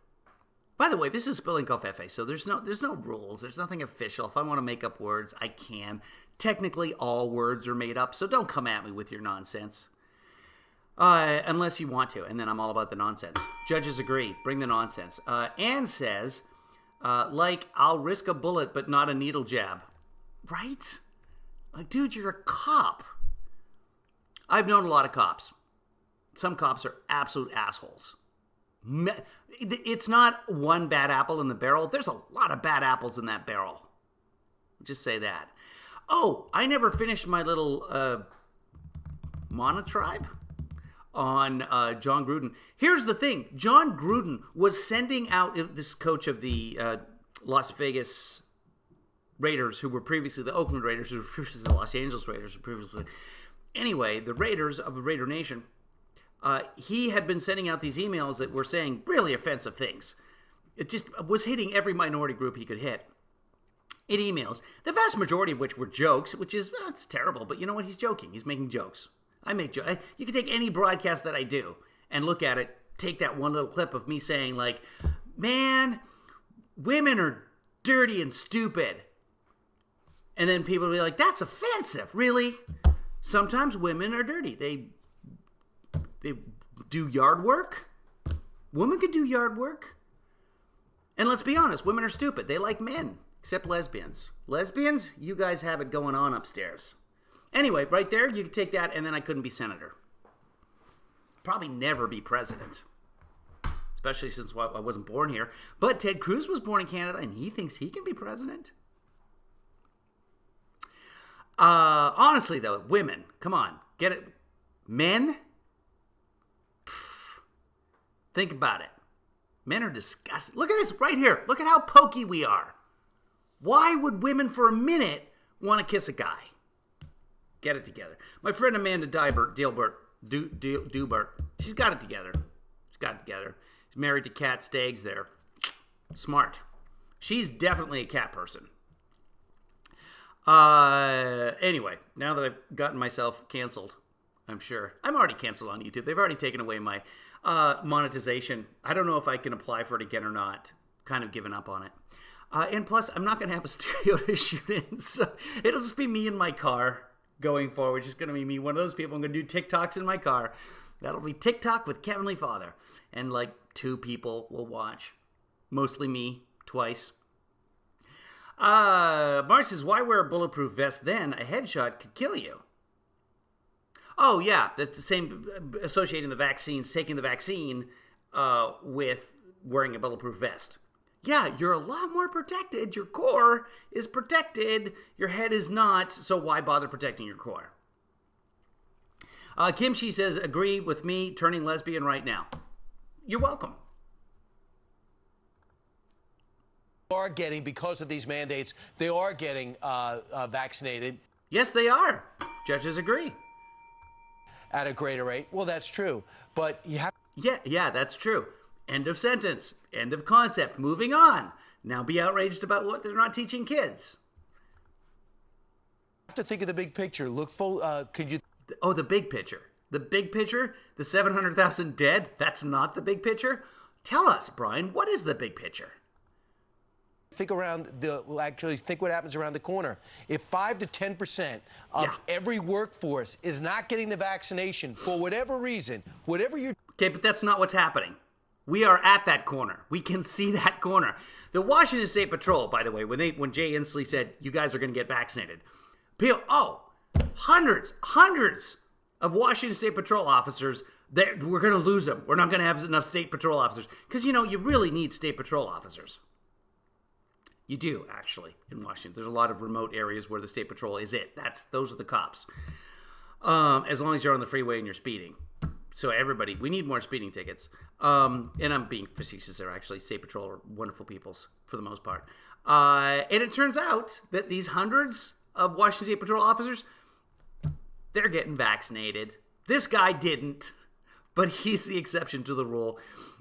[SPEAKER 1] By the way, this is Spilling Covfefe, so there's no rules. There's nothing official. If I want to make up words, I can. Technically, all words are made up, so don't come at me with your nonsense. Unless you want to, and then I'm all about the nonsense. Judges agree. Bring the nonsense. Anne says, I'll risk a bullet, but not a needle jab. Right? Like, dude, you're a cop. I've known a lot of cops. Some cops are absolute assholes. It's not one bad apple in the barrel. There's a lot of bad apples in that barrel. Just say that. Oh, I never finished my little monotribe on John Gruden. Here's the thing. John Gruden was sending out, this coach of the Las Vegas Raiders, who were previously the Oakland Raiders, who were previously the Los Angeles Raiders, who were previously... Anyway, the Raiders of the Raider Nation, he had been sending out these emails that were saying really offensive things. It just was hitting every minority group he could hit. In emails, the vast majority of which were jokes, which is, well, it's terrible, but you know what? He's joking. He's making jokes. I make jokes. You can take any broadcast that I do and look at it, take that one little clip of me saying, like, man, women are dirty and stupid. And then people will be like, that's offensive. Really? Sometimes women are dirty. They do yard work. Women could do yard work. And let's be honest, women are stupid. They like men, except lesbians. Lesbians, you guys have it going on upstairs. Anyway, right there, you could take that, and then I couldn't be senator. Probably never be president. Especially since I wasn't born here. But Ted Cruz was born in Canada, and he thinks he can be president. Honestly, though, women, come on, get it. Men? Think about it. Men are disgusting. Look at this right here. Look at how pokey we are. Why would women for a minute want to kiss a guy? Get it together. My friend Amanda Dubert, she's got it together. She's got it together. She's married to Cat Staggs there. Smart. She's definitely a cat person. Anyway, now that I've gotten myself canceled, I'm sure. I'm already canceled on YouTube. They've already taken away my monetization. I don't know if I can apply for it again or not. Kind of given up on it. And plus, I'm not going to have a studio to shoot in, so it'll just be me in my car going forward. It's just going to be me, one of those people. I'm going to do TikToks in my car. That'll be TikTok with KevinlyFather. And like 2 people will watch. Mostly me, twice. Mark says, why wear a bulletproof vest then? A headshot could kill you. Oh, yeah. That's the same, associating the vaccines, taking the vaccine with wearing a bulletproof vest. Yeah, you're a lot more protected. Your core is protected. Your head is not, so why bother protecting your core? Kim, she says, agree with me, turning lesbian right now. You're welcome.
[SPEAKER 5] Are getting, because of these mandates, they are getting vaccinated.
[SPEAKER 1] Yes, they are. Judges agree.
[SPEAKER 5] At a greater rate. Well, that's true. But you have...
[SPEAKER 1] Yeah, that's true. End of sentence. End of concept. Moving on. Now be outraged about what they're not teaching kids.
[SPEAKER 5] You have to think of the big picture. Look full, could you...
[SPEAKER 1] Oh, the big picture. The big picture? The 700,000 dead? That's not the big picture? Tell us, Brian, what is the big picture?
[SPEAKER 5] Think around think what happens around the corner. If 5 to 10% of every workforce is not getting the vaccination for whatever reason, whatever you're...
[SPEAKER 1] Okay, but that's not what's happening. We are at that corner. We can see that corner. The Washington State Patrol, by the way, when Jay Inslee said, you guys are going to get vaccinated, hundreds of Washington State Patrol officers, we're going to lose them. We're not going to have enough State Patrol officers. Because, you really need State Patrol officers. You do, actually, in Washington. There's a lot of remote areas where the State Patrol is it. Those are the cops. As long as you're on the freeway and you're speeding. So everybody, we need more speeding tickets. And I'm being facetious there, actually. State Patrol are wonderful peoples, for the most part. And it turns out that these hundreds of Washington State Patrol officers, they're getting vaccinated. This guy didn't, but he's the exception to the rule.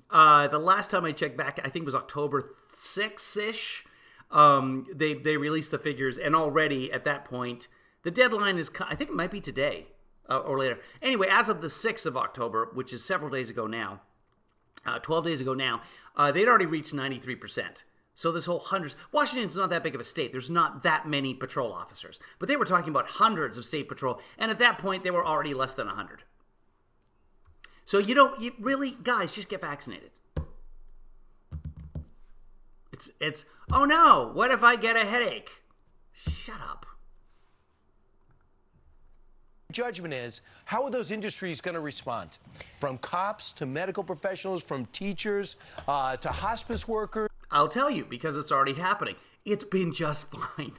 [SPEAKER 1] The last time I checked back, I think it was October 6-ish. They released the figures, and already at that point, the deadline is, I think it might be today or later. Anyway, as of the 6th of October, which is several days ago now, 12 days ago now, they'd already reached 93%. So this whole hundreds, Washington's not that big of a state. There's not that many patrol officers, but they were talking about hundreds of state patrol, and at that point, they were already less than 100. So you really, guys, just get vaccinated. It's oh no, what if I get a headache? Shut up.
[SPEAKER 5] judgment is, how are those industries going to respond? From cops to medical professionals, from teachers to hospice workers.
[SPEAKER 1] I'll tell you, because it's already happening. It's been just fine.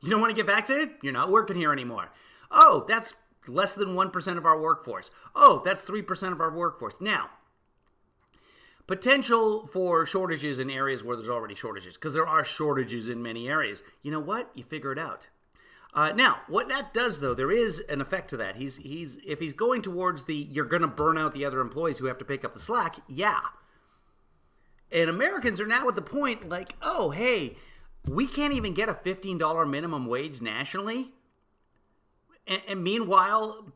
[SPEAKER 1] You don't want to get vaccinated? You're not working here anymore. Oh, that's less than 1% of our workforce. Oh, that's 3% of our workforce. Now, potential for shortages in areas where there's already shortages, because there are shortages in many areas. You know what? You figure it out. Now, what that does, though, there is an effect to that. If he's going towards the you're going to burn out the other employees who have to pick up the slack, yeah. And Americans are now at the point like, oh, hey, we can't even get a $15 minimum wage nationally. And meanwhile,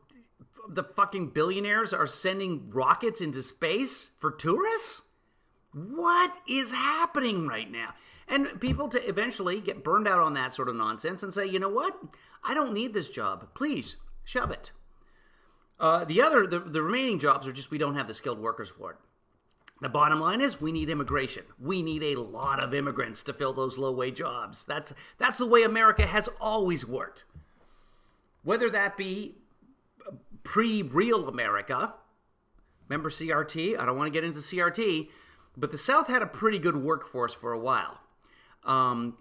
[SPEAKER 1] the fucking billionaires are sending rockets into space for tourists? What is happening right now? And people to eventually get burned out on that sort of nonsense and say, you know what? I don't need this job. Please, shove it. The remaining jobs are just we don't have the skilled workers for it. The bottom line is we need immigration. We need a lot of immigrants to fill those low-wage jobs. That's the way America has always worked. Whether that be pre-real America, remember CRT? I don't want to get into CRT, but the South had a pretty good workforce for a while.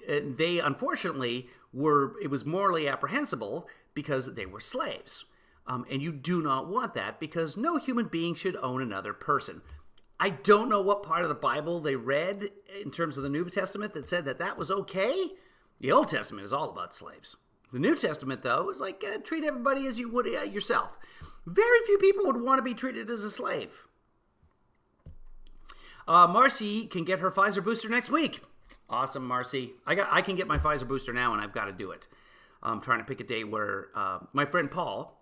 [SPEAKER 1] They, unfortunately, it was morally apprehensible because they were slaves. And you do not want that because no human being should own another person. I don't know what part of the Bible they read in terms of the New Testament that said that was okay. The Old Testament is all about slaves. The New Testament, though, is like treat everybody as you would yourself. Very few people would want to be treated as a slave. Marcy can get her Pfizer booster next week. Awesome, Marcy. I can get my Pfizer booster now, and I've got to do it. I'm trying to pick a day where my friend Paul,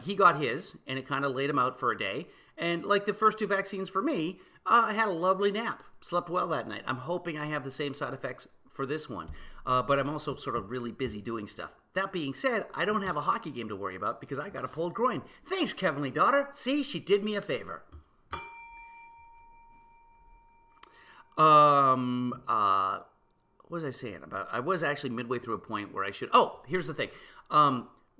[SPEAKER 1] he got his, and it kind of laid him out for a day. And like the first two vaccines for me, I had a lovely nap. Slept well that night. I'm hoping I have the same side effects for this one. But I'm also sort of really busy doing stuff. That being said, I don't have a hockey game to worry about because I got a pulled groin. Thanks, Kevinly daughter. See, she did me a favor. What was I saying about? I was actually midway through a point where I should. Oh, here's the thing.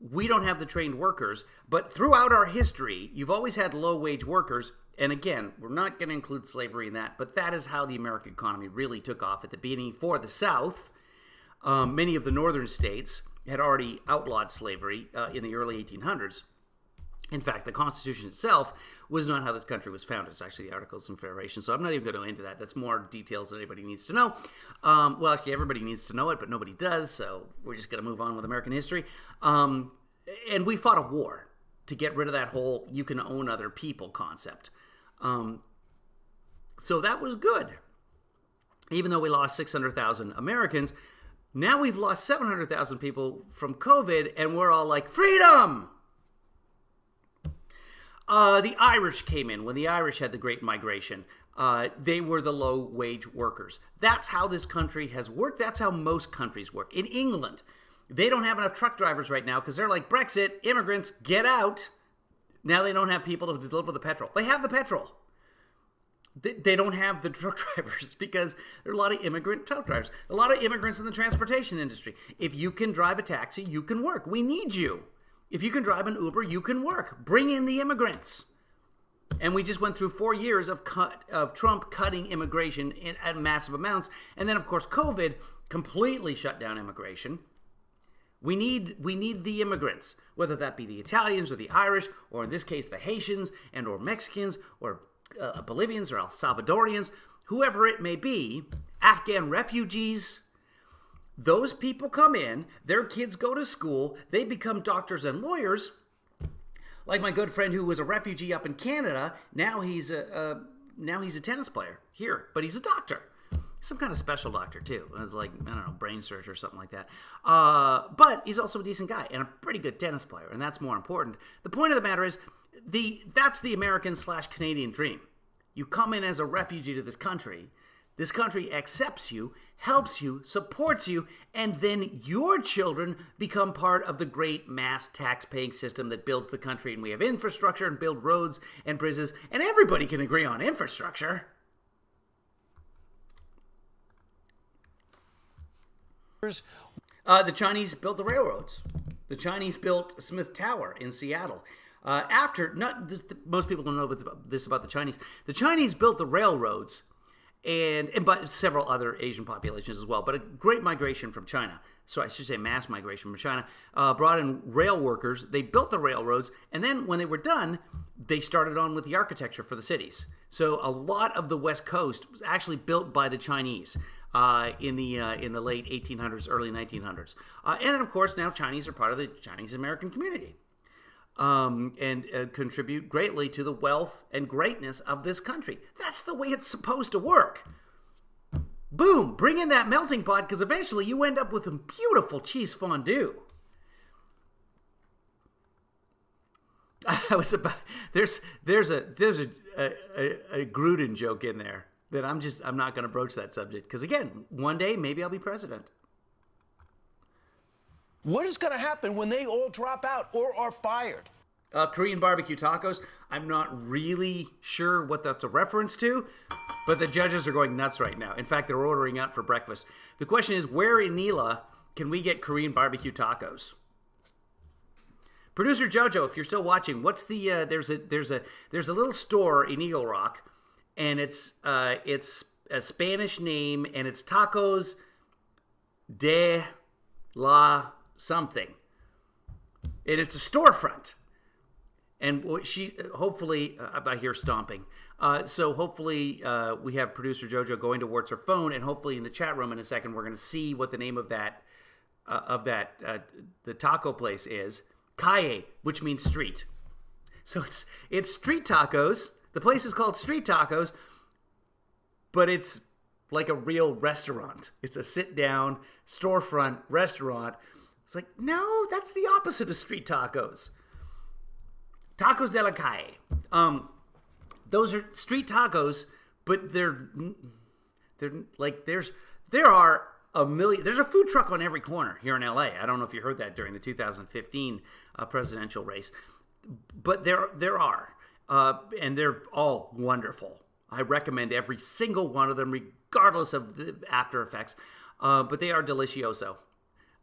[SPEAKER 1] We don't have the trained workers, but throughout our history, you've always had low-wage workers. And again, we're not going to include slavery in that, but that is how the American economy really took off at the beginning for the South. Many of the northern states had already outlawed slavery in the early 1800s. In fact, the Constitution itself was not how this country was founded. It's actually the Articles of Confederation. So I'm not even going to go into that. That's more details that anybody needs to know. Well, actually, everybody needs to know it, but nobody does. So we're just going to move on with American history. And we fought a war to get rid of that whole you can own other people concept. So that was good. Even though we lost 600,000 Americans, now we've lost 700,000 people from COVID, and we're all like, freedom! The Irish came in. When the Irish had the Great Migration, they were the low-wage workers. That's how this country has worked. That's how most countries work. In England, they don't have enough truck drivers right now because they're like, Brexit, immigrants, get out. Now they don't have people to deliver the petrol. They have the petrol. They don't have the truck drivers because there are a lot of immigrant truck drivers. A lot of immigrants in the transportation industry. If you can drive a taxi, you can work. We need you. If you can drive an Uber, you can work. Bring in the immigrants. And we just went through 4 years of Trump cutting immigration at massive amounts. And then, of course, COVID completely shut down immigration. We need the immigrants, whether that be the Italians or the Irish, or in this case, the Haitians and or Mexicans or Bolivians or El Salvadorians, whoever it may be, Afghan refugees. Those people come in, their kids go to school, they become doctors and lawyers. Like my good friend who was a refugee up in Canada, now he's a tennis player here, but he's a doctor. Some kind of special doctor too. It was like, I don't know, brain surgery or something like that. But he's also a decent guy and a pretty good tennis player, and that's more important. The point of the matter is, that's the American/Canadian dream. You come in as a refugee to this country accepts you, helps you, supports you, and then your children become part of the great mass tax-paying system that builds the country, and we have infrastructure and build roads and bridges, and everybody can agree on infrastructure. The Chinese built the railroads. The Chinese built Smith Tower in Seattle. Most people don't know this about the Chinese. The Chinese built the railroads and but several other Asian populations as well. But a great migration from China. So I should say mass migration from China, brought in rail workers. They built the railroads, and then when they were done, they started on with the architecture for the cities. So a lot of the West Coast was actually built by the Chinese in the late 1800s, early 1900s. And then, of course, now Chinese are part of the Chinese American community and contribute greatly to the wealth and greatness of this country. That's the way it's supposed to work. Boom, bring in that melting pot, because eventually you end up with a beautiful cheese fondue. There's a Gruden joke in there that I'm not going to broach that subject, because again, one day maybe I'll be president.
[SPEAKER 5] What is going to happen when they all drop out or are fired?
[SPEAKER 1] Korean barbecue tacos. I'm not really sure what that's a reference to, but the judges are going nuts right now. In fact, they're ordering out for breakfast. The question is, where in Nila can we get Korean barbecue tacos? Producer Jojo, if you're still watching, what's the there's a little store in Eagle Rock, and it's a Spanish name, and it's Tacos de la something, and it's a storefront. And she hopefully, I hear stomping. So hopefully we have producer Jojo going towards her phone, and hopefully in the chat room in a second we're going to see what the name of the taco place is. Calle, which means street. So it's street tacos. The place is called Street Tacos, but it's like a real restaurant. It's a sit-down storefront restaurant. It's like, no, that's the opposite of street tacos. Tacos de la calle. Those are street tacos, but they're like there are a million. There's a food truck on every corner here in LA. I don't know if you heard that during the 2015 presidential race, but there are, and they're all wonderful. I recommend every single one of them, regardless of the after effects. But they are delicioso.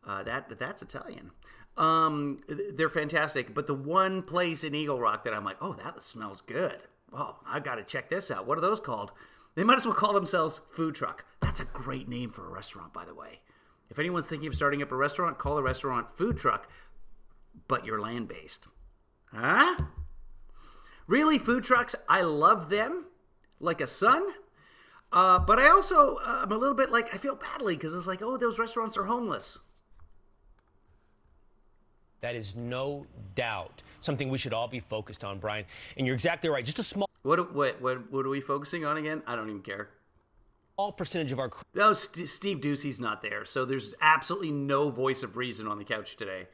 [SPEAKER 1] That's Italian. They're fantastic, but the one place in Eagle Rock that I'm like, oh, that smells good. Oh, I got to check this out. What are those called? They might as well call themselves Food Truck. That's a great name for a restaurant, by the way. If anyone's thinking of starting up a restaurant, call the restaurant Food Truck, but you're land-based. Huh? Really, food trucks, I love them like a son, but I also I'm a little bit like, I feel badly because it's like, oh, those restaurants are homeless.
[SPEAKER 4] That is no doubt something we should all be focused on, Brian. And you're exactly right. Just a small...
[SPEAKER 1] What are we focusing on again? I don't even care.
[SPEAKER 4] Small percentage of our...
[SPEAKER 1] Oh, Steve Ducey's not there, so there's absolutely no voice of reason on the couch today.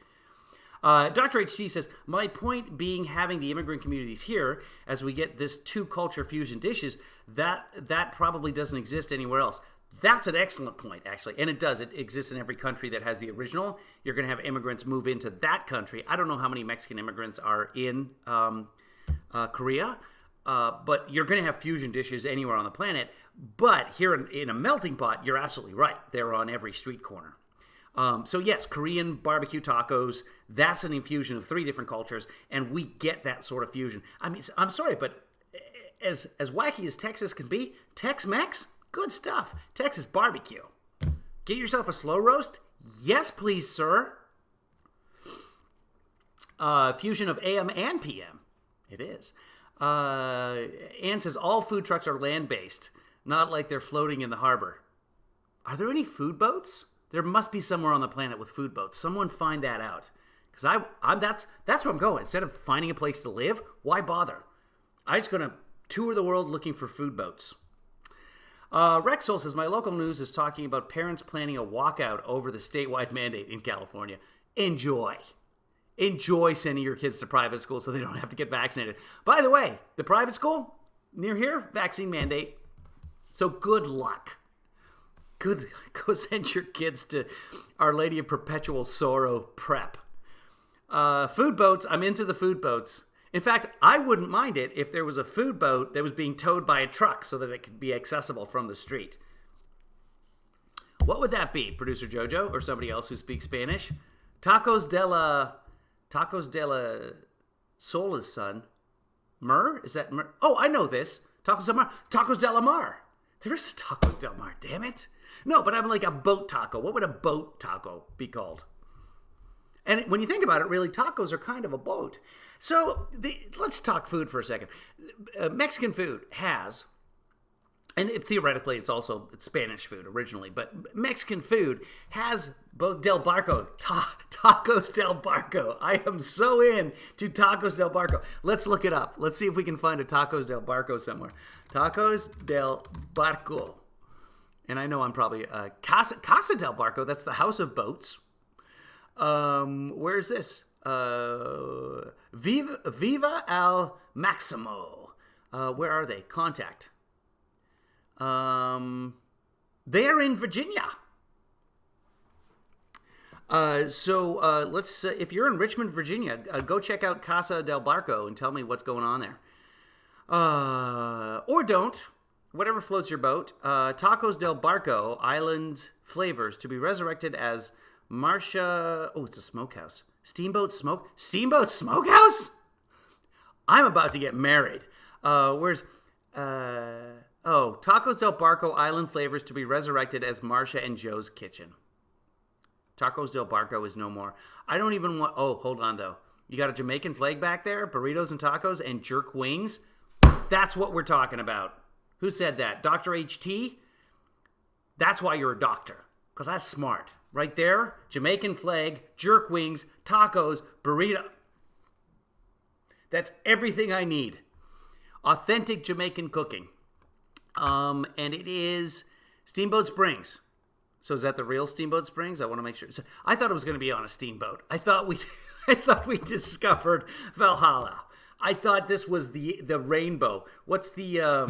[SPEAKER 1] Dr. HT says, my point being having the immigrant communities here, as we get this two-culture fusion dishes, that probably doesn't exist anywhere else. That's an excellent point, actually. And it does. It exists in every country that has the original. You're going to have immigrants move into that country. I don't know how many Mexican immigrants are in Korea, but you're going to have fusion dishes anywhere on the planet. But here in a melting pot, you're absolutely right. They're on every street corner. So yes, Korean barbecue tacos, that's an infusion of 3 different cultures, and we get that sort of fusion. I mean, I'm sorry, but as wacky as Texas can be, Tex-Mex, good stuff. Texas barbecue. Get yourself a slow roast? Yes, please, sir. Fusion of AM and PM. It is. Ann says, all food trucks are land-based, not like they're floating in the harbor. Are there any food boats? There must be somewhere on the planet with food boats. Someone find that out. Because that's where I'm going. Instead of finding a place to live, why bother? I'm just going to tour the world looking for food boats. Rexol says, my local news is talking about parents planning a walkout over the statewide mandate in California. Enjoy. Enjoy sending your kids to private school so they don't have to get vaccinated. By the way, the private school near here, vaccine mandate. So good luck. Go send your kids to Our Lady of Perpetual Sorrow Prep. Food boats, I'm into the food boats. In fact, I wouldn't mind it if there was a food boat that was being towed by a truck so that it could be accessible from the street. What would that be, Producer Jojo, or somebody else who speaks Spanish? Tacos de la Sola's son. Mer? Is that Mer? Oh, I know this. Tacos del Mar. Tacos de la Mar. There is a Tacos del Mar, damn it. No, but I'm like a boat taco. What would a boat taco be called? And when you think about it, really, tacos are kind of a boat. So let's talk food for a second. Mexican food has, and theoretically it's Spanish food originally, but Mexican food has both Del Barco, Tacos Del Barco. I am so in to Tacos Del Barco. Let's look it up. Let's see if we can find a Tacos Del Barco somewhere. Tacos Del Barco. And I know I'm probably Casa del Barco. That's the House of Boats. Where is this? Viva al Maximo. Where are they? Contact. They are in Virginia. So let's. If you're in Richmond, Virginia, go check out Casa del Barco and tell me what's going on there. Or don't. Whatever floats your boat. Tacos del Barco, island flavors to be resurrected as Marcia. Oh, it's a smokehouse. Steamboat Smokehouse? I'm about to get married. Tacos del Barco, island flavors to be resurrected as Marcia and Joe's Kitchen. Tacos del Barco is no more. I don't even want. Oh, hold on though. You got a Jamaican flag back there, burritos and tacos, and jerk wings. That's what we're talking about. Who said that? Dr. HT? That's why you're a doctor. Because that's smart. Right there, Jamaican flag, jerk wings, tacos, burrito. That's everything I need. Authentic Jamaican cooking. And it is Steamboat Springs. So is that the real Steamboat Springs? I want to make sure. So I thought it was going to be on a steamboat. I thought we discovered Valhalla. I thought this was the rainbow. What's the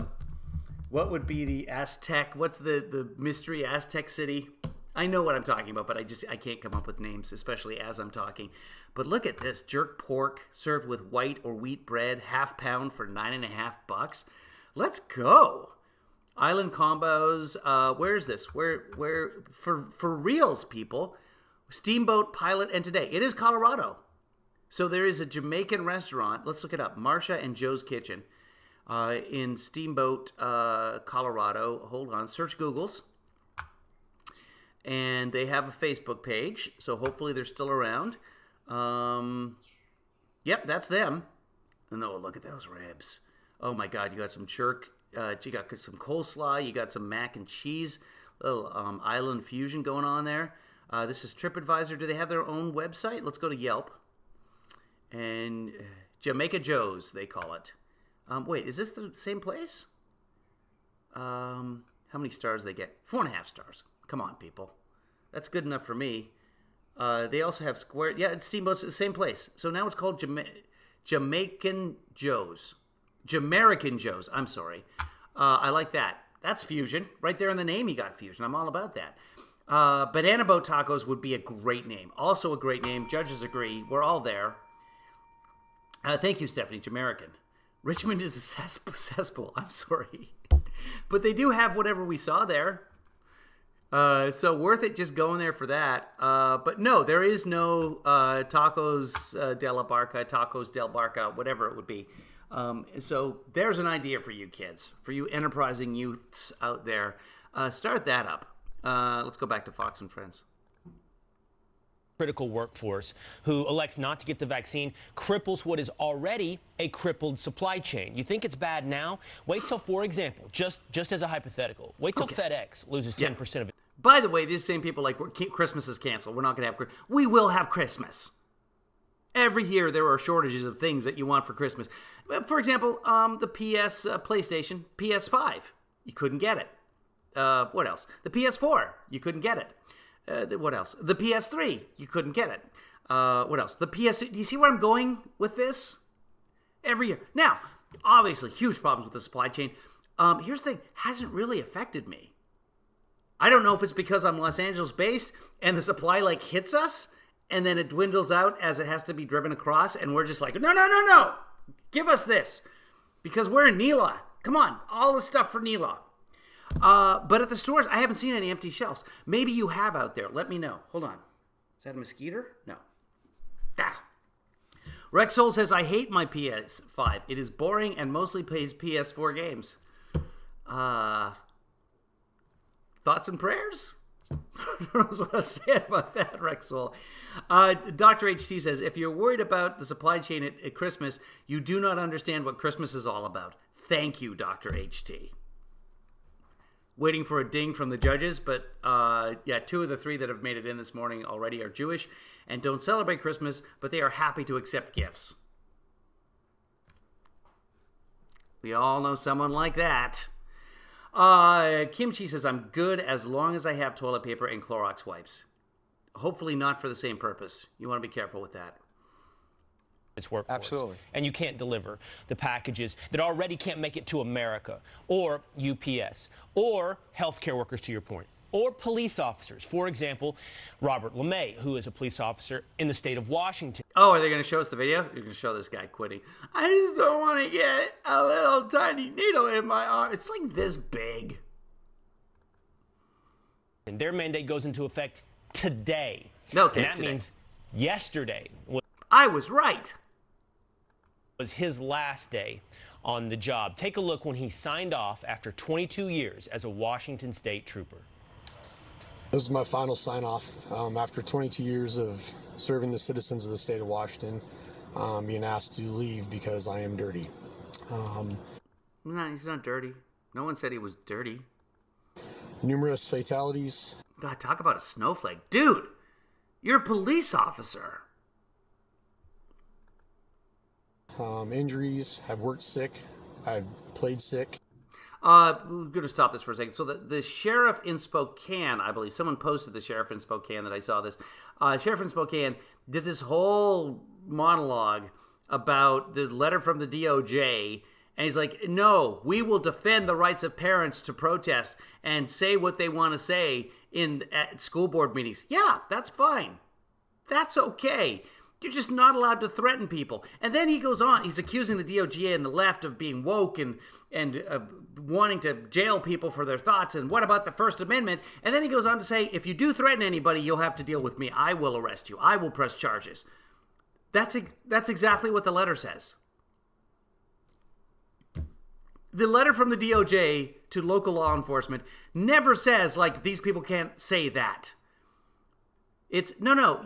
[SPEAKER 1] what would be the Aztec? What's the mystery Aztec city? I know what I'm talking about, but I can't come up with names, especially as I'm talking. But look at this. Jerk pork served with white or wheat bread, half pound for $9.50. Let's go. Island combos. Where is this? Where for reals, people? Steamboat Pilot and Today. It is Colorado. So there is a Jamaican restaurant. Let's look it up. Marcia and Joe's Kitchen in Steamboat, Colorado. Hold on. Search Google's. And they have a Facebook page, so hopefully they're still around. Yep, that's them. And oh, look at those ribs. Oh my God, you got some jerk. You got some coleslaw. You got some mac and cheese. Little island fusion going on there. This is TripAdvisor. Do they have their own website? Let's go to Yelp. And Jamaica Joe's, they call it. Wait, is this the same place? How many stars they get? 4.5 stars. Come on, people. That's good enough for me. They also have Square. Yeah, it's Steamboat's the same place. So now it's called Jamaican Joe's. Jamaican Joe's. I'm sorry. I like that. That's fusion. Right there in the name, you got fusion. I'm all about that. Banana Boat Tacos would be a great name. Also a great name. Judges agree. We're all there. Thank you, Stephanie. Jamaican. Richmond is a cesspool. I'm sorry. But they do have whatever we saw there. So worth it just going there for that. But no, there is no Tacos de la Barca, Tacos del Barca, whatever it would be. So there's an idea for you kids, for you enterprising youths out there. Start that up. Let's go back to Fox and Friends.
[SPEAKER 6] Critical workforce who elects not to get the vaccine cripples what is already a crippled supply chain. You think it's bad now? Wait till, for example, just as a hypothetical, wait till FedEx loses 10% of it.
[SPEAKER 1] By the way, these same people Christmas is canceled. We're not going to have we will have Christmas. Every year there are shortages of things that you want for Christmas. For example, the PlayStation PS5, you couldn't get it. What else? The PS4, you couldn't get it. What else? The PS3, you couldn't get it. What else? The PS. Do you see where I'm going with this? Every year. Now, obviously, huge problems with the supply chain. Here's the thing: hasn't really affected me. I don't know if it's because I'm Los Angeles based and the supply hits us and then it dwindles out as it has to be driven across, and we're just like, no, give us this because we're in Nela. Come on, all the stuff for Nela. But at the stores, I haven't seen any empty shelves. Maybe you have out there. Let me know. Hold on. Is that a mosquito? No. Ah. Rexol says, I hate my PS5. It is boring and mostly plays PS4 games. Thoughts and prayers? I don't know what to say about that, Rexol. Dr. HC says, if you're worried about the supply chain at Christmas, you do not understand what Christmas is all about. Thank you, Dr. HT. Waiting for a ding from the judges, but yeah, 2 of the 3 that have made it in this morning already are Jewish and don't celebrate Christmas, but they are happy to accept gifts. We all know someone like that. Kimchi says, I'm good as long as I have toilet paper and Clorox wipes. Hopefully not for the same purpose. You want to be careful with that.
[SPEAKER 6] Its workforce.
[SPEAKER 5] Absolutely.
[SPEAKER 6] And you can't deliver the packages that already can't make it to America, or UPS, or healthcare workers, to your point, or police officers. For example, Robert LeMay, who is a police officer in the state of Washington.
[SPEAKER 1] Oh, are they going to show us the video? You're going to show this guy quitting. I just don't want to get a little tiny needle in my arm. It's like this big.
[SPEAKER 6] And their mandate goes into effect today.
[SPEAKER 1] Okay,
[SPEAKER 6] and that
[SPEAKER 1] today
[SPEAKER 6] means yesterday
[SPEAKER 1] I was right.
[SPEAKER 6] Was his last day on the job. Take a look when he signed off after 22 years as a Washington State trooper.
[SPEAKER 7] This is my final sign-off after 22 years of serving the citizens of the state of Washington, being asked to leave because I am dirty.
[SPEAKER 1] No, he's not dirty. No one said he was dirty.
[SPEAKER 7] Numerous fatalities.
[SPEAKER 1] God, talk about a snowflake. Dude, you're a police officer.
[SPEAKER 7] Injuries. I've worked sick. I've played sick.
[SPEAKER 1] We're going to stop this for a second. So the sheriff in Spokane, I believe, someone posted the sheriff in Spokane that I saw this. Sheriff in Spokane did this whole monologue about the letter from the DOJ. And he's like, no, we will defend the rights of parents to protest and say what they want to say at school board meetings. Yeah, that's fine. That's okay. You're just not allowed to threaten people. And then he goes on. He's accusing the DOJ and the left of being woke and wanting to jail people for their thoughts. And what about the First Amendment? And then he goes on to say, if you do threaten anybody, you'll have to deal with me. I will arrest you. I will press charges. That's exactly what the letter says. The letter from the DOJ to local law enforcement never says, like, these people can't say that. It's, no,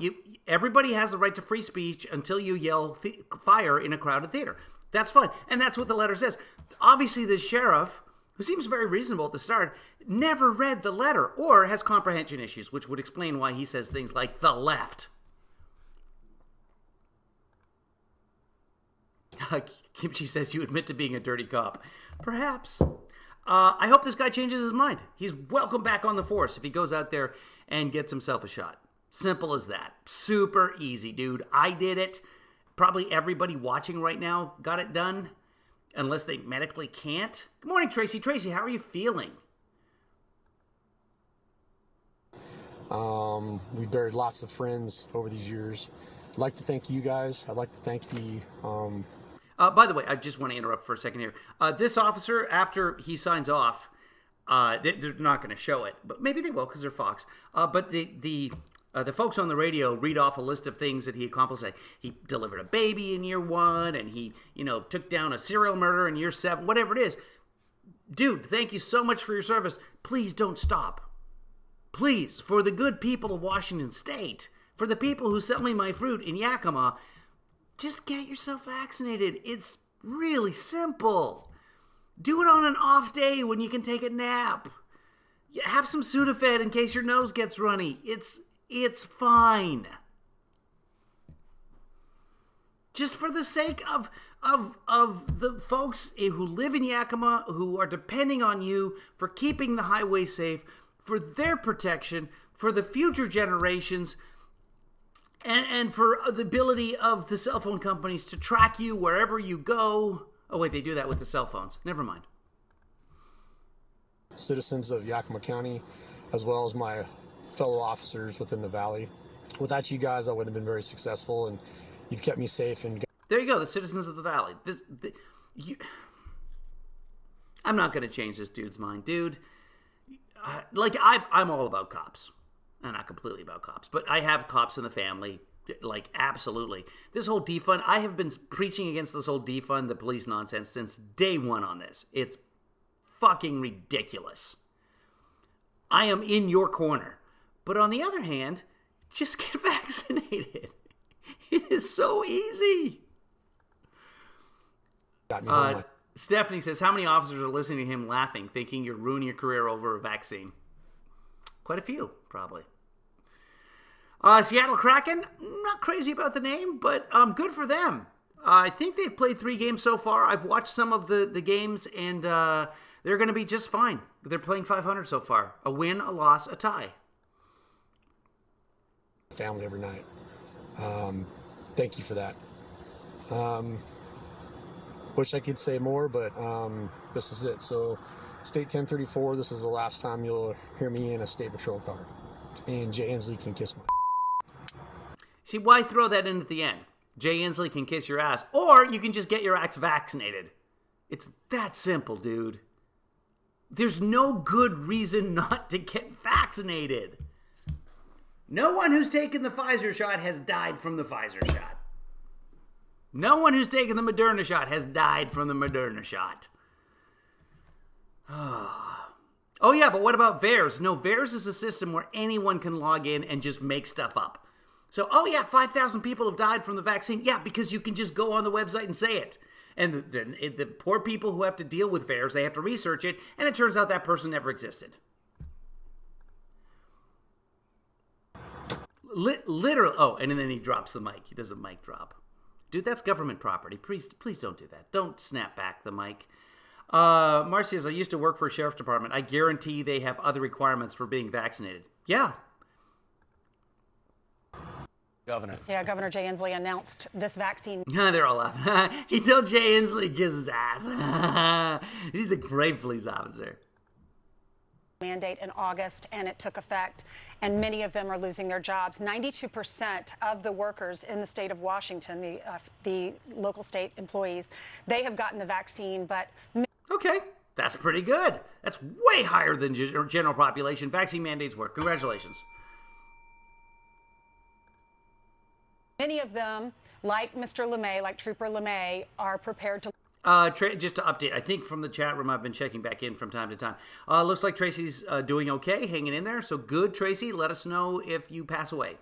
[SPEAKER 1] everybody has the right to free speech until you yell fire in a crowded theater. That's fine. And that's what the letter says. Obviously, the sheriff, who seems very reasonable at the start, never read the letter or has comprehension issues, which would explain why he says things like the left. Kimchi says you admit to being a dirty cop. Perhaps. I hope this guy changes his mind. He's welcome back on the force if he goes out there and gets himself a shot. Simple as that. Super easy, dude. I did it. Probably everybody watching right now got it done, unless they medically can't. Good morning, Tracy. Tracy, how are you feeling?
[SPEAKER 7] We buried lots of friends over these years. I'd like to thank you guys. I'd like to thank the...
[SPEAKER 1] By the way, I just want to interrupt for a second here. This officer, after he signs off, they're not going to show it, but maybe they will because they're Fox. But the folks on the radio read off a list of things that he accomplished. Like he delivered a baby in year 1, and he, took down a serial murder in year 7, whatever it is. Dude, thank you so much for your service. Please don't stop. Please, for the good people of Washington State, for the people who sell me my fruit in Yakima, just get yourself vaccinated. It's really simple. Do it on an off day when you can take a nap. Have some Sudafed in case your nose gets runny. It's fine. Just for the sake of the folks who live in Yakima, who are depending on you for keeping the highway safe, for their protection, for the future generations, and for the ability of the cell phone companies to track you wherever you go. Oh, wait, they do that with the cell phones. Never mind.
[SPEAKER 7] Citizens of Yakima County, as well as my fellow officers within the valley. Without you guys, I wouldn't have been very successful, and you've kept me safe. And
[SPEAKER 1] there you go, the citizens of the valley. I'm not going to change this dude's mind, dude. I'm all about cops. not completely about cops, but I have cops in the family. Like, absolutely. This whole defund, I have been preaching against this whole defund the police nonsense since day one on this. It's fucking ridiculous. I am in your corner. But on the other hand, just get vaccinated. It is so easy. Stephanie says, how many officers are listening to him laughing, thinking you're ruining your career over a vaccine? Quite a few, probably. Seattle Kraken, not crazy about the name, but good for them. I think they've played 3 games so far. I've watched some of the games, and they're going to be just fine. They're playing 500 so far. A win, a loss, a tie.
[SPEAKER 7] Family every night. Thank you for that. Wish I could say more, but this is it. So, State 1034, this is the last time you'll hear me in a State Patrol car. And Jay Inslee can kiss my...
[SPEAKER 1] See, why throw that in at the end? Jay Inslee can kiss your ass. Or you can just get your ass vaccinated. It's that simple, dude. There's no good reason not to get vaccinated. No one who's taken the Pfizer shot has died from the Pfizer shot. No one who's taken the Moderna shot has died from the Moderna shot. Oh yeah, but what about VAERS? No, VAERS is a system where anyone can log in and just make stuff up. So, 5,000 people have died from the vaccine. Yeah, because you can just go on the website and say it. And then the poor people who have to deal with VAERS, they have to research it, and it turns out that person never existed. Literally. Oh, and then he drops the mic. He does a mic drop. Dude, that's government property. Please don't do that. Don't snap back the mic. Marcy says, I used to work for a sheriff's department. I guarantee they have other requirements for being vaccinated. Yeah.
[SPEAKER 5] Governor.
[SPEAKER 2] Yeah, Governor Jay Inslee announced this vaccine.
[SPEAKER 1] They're all laughing. He told Jay Inslee to kiss his ass. He's a great police officer.
[SPEAKER 2] Mandate in August, and it took effect, and many of them are losing their jobs. 92% of the workers in the state of Washington, the local state employees, they have gotten the vaccine, but...
[SPEAKER 1] Okay, that's pretty good. That's way higher than general population. Vaccine mandates work. Congratulations.
[SPEAKER 2] Many of them, like Mr. LeMay, like Trooper LeMay, are prepared to...
[SPEAKER 1] Just to update, I think from the chat room, I've been checking back in from time to time. Looks like Tracy's doing okay, hanging in there. So good, Tracy. Let us know if you pass away.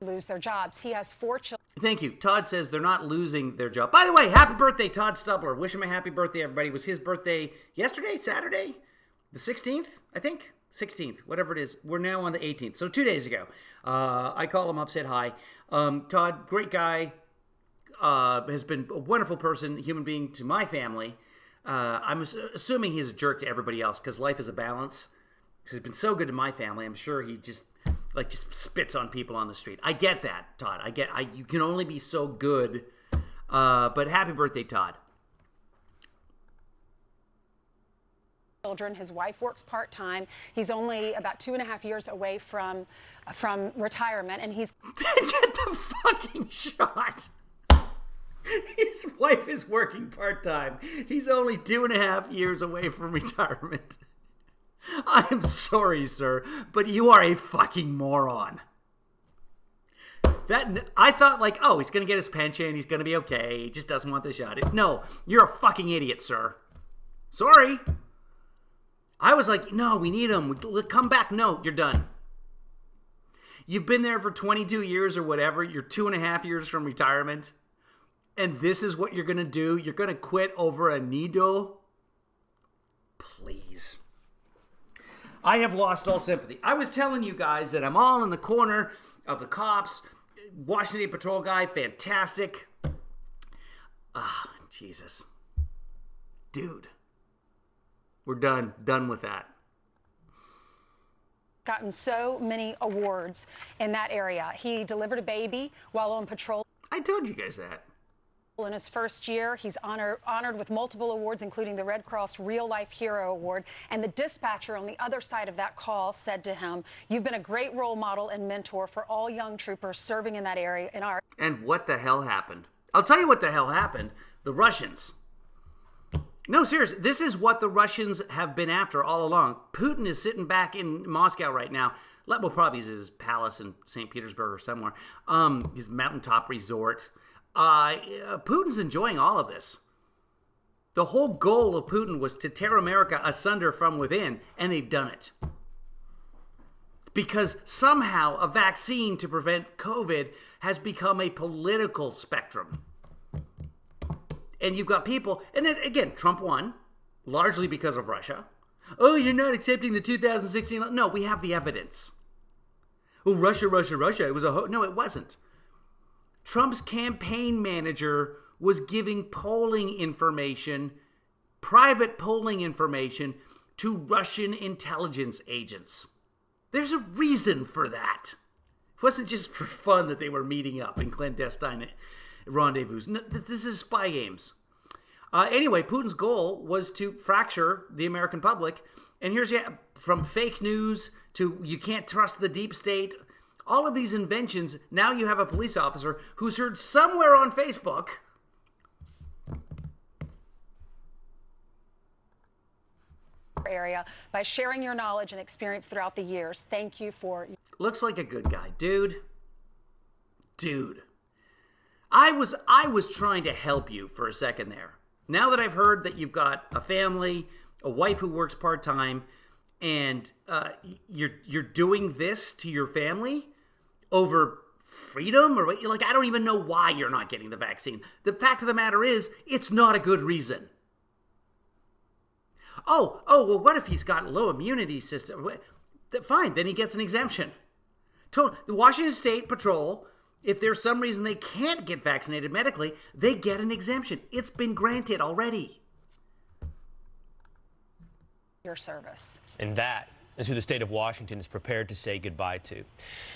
[SPEAKER 2] Lose their jobs. He has 4 children.
[SPEAKER 1] Thank you. Todd says they're not losing their job. By the way, happy birthday, Todd Stubler. Wish him a happy birthday, everybody. It was his birthday yesterday, Saturday? The 16th, I think? 16th, whatever it is. We're now on the 18th, so 2 days ago. I call him up, said hi. Todd, great guy. Has been a wonderful person, human being to my family. I'm assuming he's a jerk to everybody else because life is a balance. He's been so good to my family. I'm sure he just spits on people on the street. I get that, Todd. You can only be so good. But happy birthday, Todd.
[SPEAKER 2] Children. His wife works part-time. He's only about 2.5 years away from retirement, and he's...
[SPEAKER 1] Get the fucking shot. His wife is working part-time. He's only 2.5 years away from retirement. I'm sorry, sir, but you are a fucking moron. I thought, he's going to get his pension. He's going to be okay. He just doesn't want the shot. No, you're a fucking idiot, sir. Sorry. I was like, no, we need him. Come back. No, you're done. You've been there for 22 years or whatever. You're 2.5 years from retirement. And this is what you're going to do? You're going to quit over a needle? Please. I have lost all sympathy. I was telling you guys that I'm all in the corner of the cops. Washington State Patrol guy, fantastic. Jesus. Dude. We're done. Done with that.
[SPEAKER 2] Gotten so many awards in that area. He delivered a baby while on patrol.
[SPEAKER 1] I told you guys that.
[SPEAKER 2] In his first year, he's honored with multiple awards, including the Red Cross Real Life Hero Award. And the dispatcher on the other side of that call said to him, "You've been a great role model and mentor for all young troopers serving in that area." And
[SPEAKER 1] what the hell happened? I'll tell you what the hell happened. The Russians. No, seriously, this is what the Russians have been after all along. Putin is sitting back in Moscow right now. Well, probably his palace in St. Petersburg or somewhere. His mountaintop resort. Putin's enjoying all of this. The whole goal of Putin was to tear America asunder from within, and they've done it. Because somehow a vaccine to prevent COVID has become a political spectrum. And you've got people, and then, again, Trump won, largely because of Russia. Oh, you're not accepting the 2016... No, we have the evidence. Oh, Russia. It was no, it wasn't. Trump's campaign manager was giving polling information, private polling information, to Russian intelligence agents. There's a reason for that. It wasn't just for fun that they were meeting up in clandestine rendezvous. No, this is spy games. Anyway, Putin's goal was to fracture the American public. And here's from fake news to you can't trust the deep state. All of these inventions, now you have a police officer who's heard somewhere on Facebook
[SPEAKER 2] area by sharing your knowledge and experience throughout the years. Thank you for...
[SPEAKER 1] Looks like a good guy. Dude. I was trying to help you for a second there. Now that I've heard that you've got a family, a wife who works part-time, and you're doing this to your family over freedom, or like, I don't even know why you're not getting the vaccine. The fact of the matter is, it's not a good reason. Oh, well, what if he's got low immunity system? Fine, then he gets an exemption. The Washington State Patrol, if there's some reason they can't get vaccinated medically, they get an exemption. It's been granted already.
[SPEAKER 2] Your service.
[SPEAKER 6] And that is who the state of Washington is prepared to say goodbye to.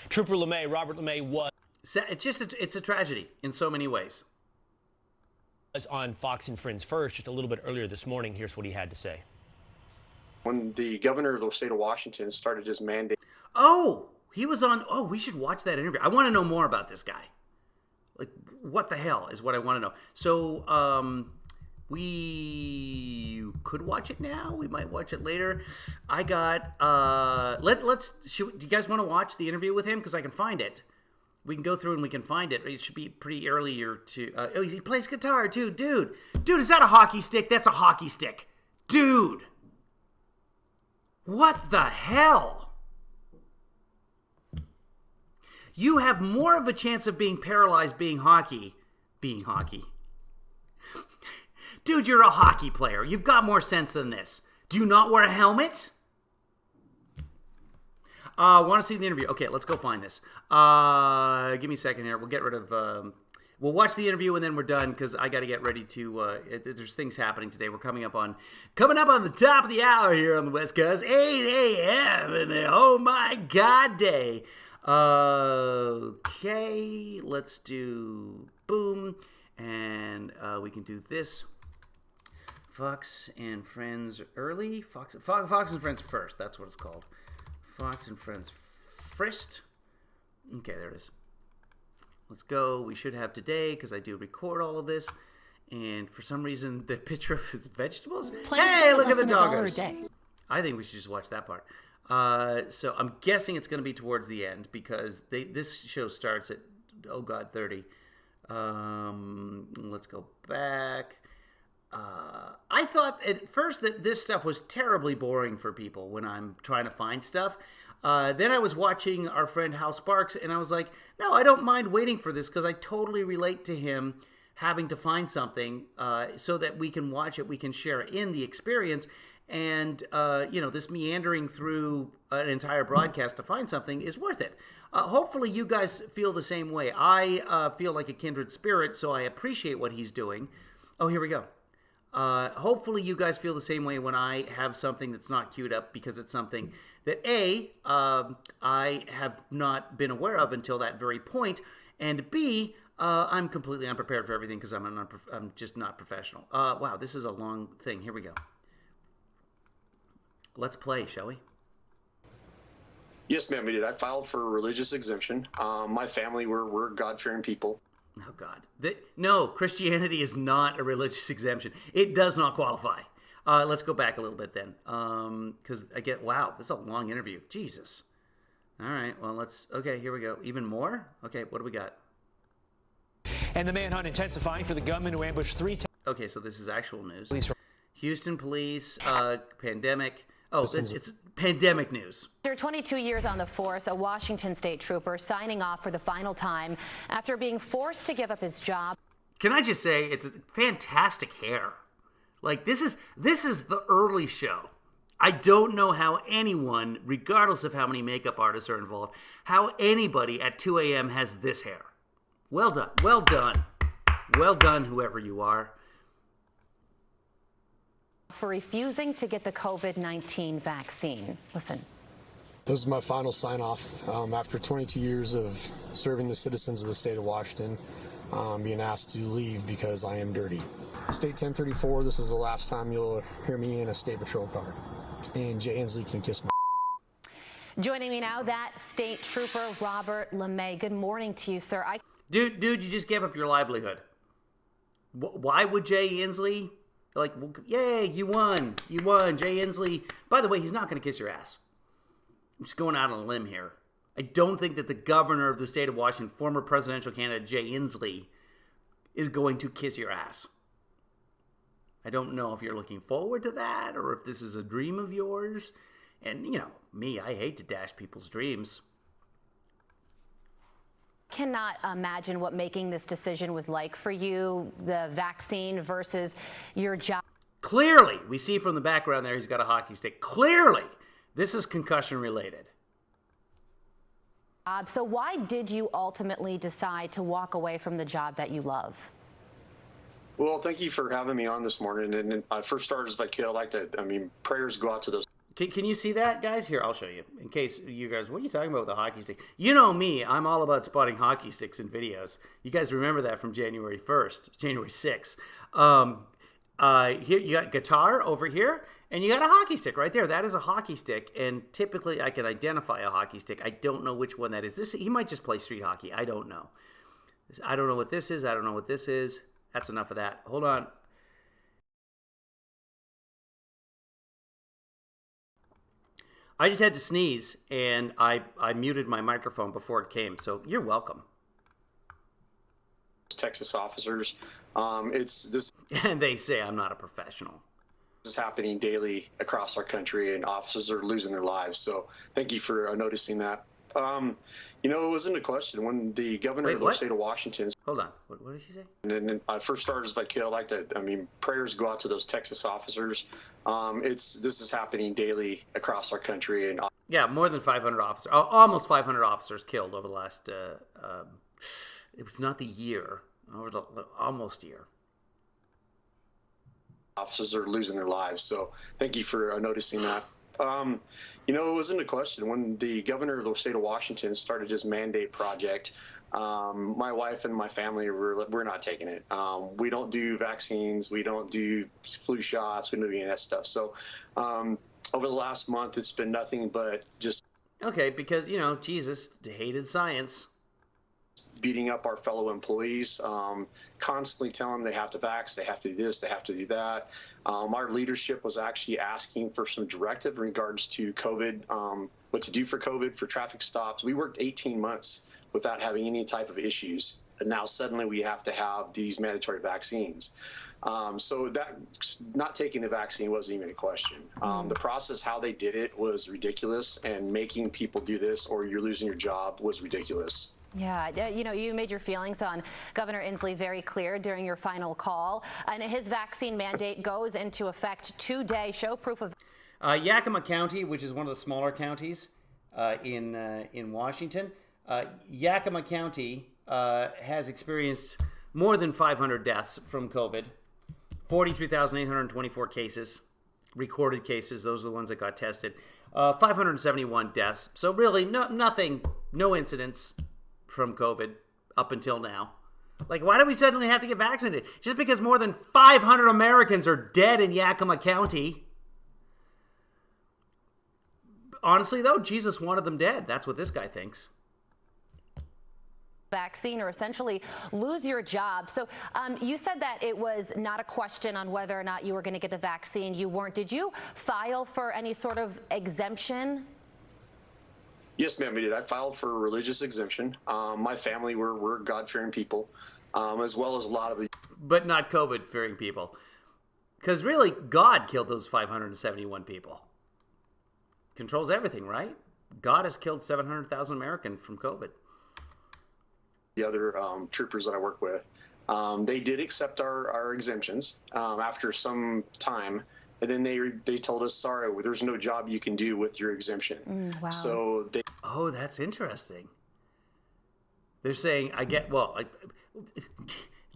[SPEAKER 6] Trooper LeMay, Robert LeMay, was
[SPEAKER 1] it's a tragedy in so many ways.
[SPEAKER 6] On Fox and Friends First just a little bit earlier this morning. Here's what he had to say.
[SPEAKER 8] When the governor of the state of Washington started his mandate.
[SPEAKER 1] Oh, he was on. Oh, we should watch that interview. I want to know more about this guy. Like, what the hell is what I want to know. So, we could watch it now. We might watch it later. I got, do you guys want to watch the interview with him? Because I can find it. We can go through and we can find it. It should be pretty earlier to, oh, he plays guitar too. Dude, is that a hockey stick? That's a hockey stick. Dude. What the hell? You have more of a chance of being paralyzed being hockey. Dude, you're a hockey player. You've got more sense than this. Do you not wear a helmet? Want to see the interview? Okay, let's go find this. Give me a second here. We'll get rid of... we'll watch the interview and then we're done because I got to get ready to... there's things happening today. We're coming up on the top of the hour here on the West Coast. 8 a.m. in the oh my God day. Okay, let's do boom. And we can do this. Fox and Friends early. Fox and Friends first. That's what it's called. Fox and Friends first. Okay, there it is. Let's go. We should have today because I do record all of this. And for some reason, the picture of his vegetables. Hey, look at the doggos. I think we should just watch that part. So I'm guessing it's going to be towards the end because this show starts at, 30. Let's go back. I thought at first that this stuff was terribly boring for people when I'm trying to find stuff. Then I was watching our friend Hal Sparks, and I was like, no, I don't mind waiting for this because I totally relate to him having to find something so that we can watch it, we can share in the experience. And, this meandering through an entire broadcast to find something is worth it. Hopefully you guys feel the same way. I feel like a kindred spirit, so I appreciate what he's doing. Oh, here we go. Hopefully you guys feel the same way when I have something that's not queued up because it's something that I have not been aware of until that very point, and B, I'm completely unprepared for everything because I'm just not professional. Wow, this is a long thing. Here we go. Let's play, shall we?
[SPEAKER 8] Yes, ma'am, we did. I filed for a religious exemption. My family, we're God-fearing people.
[SPEAKER 1] Oh, God. No, Christianity is not a religious exemption. It does not qualify. Let's go back a little bit then. Because wow, this is a long interview. Jesus. All right, well, okay, here we go. Even more? Okay, what do we got?
[SPEAKER 9] And the manhunt intensifying for the gunman who ambushed three.
[SPEAKER 1] Okay, so this is actual news. Houston police, pandemic. Oh, it's pandemic news.
[SPEAKER 10] After 22 years on the force, a Washington state trooper signing off for the final time after being forced to give up his job.
[SPEAKER 1] Can I just say, it's fantastic hair. Like, this is the early show. I don't know how anyone, regardless of how many makeup artists are involved, how anybody at 2 a.m. has this hair. Well done. Well done. Well done, whoever you are.
[SPEAKER 10] For refusing to get the COVID-19 vaccine. Listen.
[SPEAKER 7] This is my final sign-off after 22 years of serving the citizens of the state of Washington, being asked to leave because I am dirty. State 1034, this is the last time you'll hear me in a state patrol car. And Jay Inslee can kiss my...
[SPEAKER 10] Joining me now, that state trooper, Robert LeMay. Good morning to you, sir.
[SPEAKER 1] Dude, you just gave up your livelihood. Why would Jay Inslee... Like, yay, you won. You won. Jay Inslee. By the way, he's not going to kiss your ass. I'm just going out on a limb here. I don't think that the governor of the state of Washington, former presidential candidate Jay Inslee, is going to kiss your ass. I don't know if you're looking forward to that or if this is a dream of yours. And, you know, me, I hate to dash people's dreams.
[SPEAKER 10] Cannot imagine what making this decision was like for you, the vaccine versus your job.
[SPEAKER 1] Clearly, we see from the background there he's got a hockey stick. Clearly, this is concussion related.
[SPEAKER 10] So why did you ultimately decide to walk away from the job that you love?
[SPEAKER 8] Well, thank you for having me on this morning. And I first started as I could. I like to, prayers go out to those.
[SPEAKER 1] Can you see that, guys? Here, I'll show you. In case you guys, what are you talking about with a hockey stick? You know me, I'm all about spotting hockey sticks in videos. You guys remember that from January 1st, January 6th. Here, you got guitar over here, and you got a hockey stick right there. That is a hockey stick, and typically I can identify a hockey stick. I don't know which one that is. He might just play street hockey. I don't know. I don't know what this is. I don't know what this is. That's enough of that. Hold on. I just had to sneeze, and I muted my microphone before it came, so you're welcome.
[SPEAKER 8] Texas officers.
[SPEAKER 1] And they say I'm not a professional.
[SPEAKER 8] This is happening daily across our country, and officers are losing their lives. So thank you for noticing that. It wasn't a question. When the governor of the state of Washington...
[SPEAKER 1] Hold on. What did he say?
[SPEAKER 8] And I first started as I could. I like to, prayers go out to those Texas officers. This is happening daily across our country. And
[SPEAKER 1] yeah, more than 500 officers, almost 500 officers killed over the last, it was not the year, over the almost year.
[SPEAKER 8] Officers are losing their lives. So thank you for noticing that. It wasn't a question. When the governor of the state of Washington started his mandate project, my wife and my family we're not taking it. We don't do vaccines. We don't do flu shots. We don't do any of that stuff. So over the last month, it's been nothing but just...
[SPEAKER 1] Okay, because, Jesus hated science.
[SPEAKER 8] Beating up our fellow employees, constantly telling them they have to vax, they have to do this, they have to do that. Our leadership was actually asking for some directive in regards to COVID, what to do for COVID, for traffic stops. We worked 18 months without having any type of issues, and now suddenly we have to have these mandatory vaccines. So that not taking the vaccine wasn't even a question. The process, how they did it, was ridiculous, and making people do this or you're losing your job was ridiculous.
[SPEAKER 10] Yeah, you made your feelings on Governor Inslee very clear during your final call, and his vaccine mandate goes into effect today. Show proof of...
[SPEAKER 1] Yakima County, which is one of the smaller counties in Washington, Yakima County has experienced more than 500 deaths from COVID, 43,824 cases, recorded cases. Those are the ones that got tested. 571 deaths. So really, no incidents from COVID up until now. Like, why do we suddenly have to get vaccinated? Just because more than 500 Americans are dead in Yakima County. Honestly, though, Jesus wanted them dead. That's what this guy thinks.
[SPEAKER 10] vaccine or essentially lose your job. So you said that it was not a question on whether or not you were going to get the vaccine. You weren't. Did you file for any sort of exemption?
[SPEAKER 8] Yes, ma'am, we did. I filed for a religious exemption. My family, we're God-fearing people, as well as a lot of the...
[SPEAKER 1] But not COVID-fearing people. Because really, God killed those 571 people. Controls everything, right? God has killed 700,000 Americans from COVID.
[SPEAKER 8] The other troopers that I work with, they did accept our exemptions after some time, and then they told us, sorry, there's no job you can do with your exemption.
[SPEAKER 10] Wow.
[SPEAKER 8] So they...
[SPEAKER 1] Oh, that's interesting. They're saying,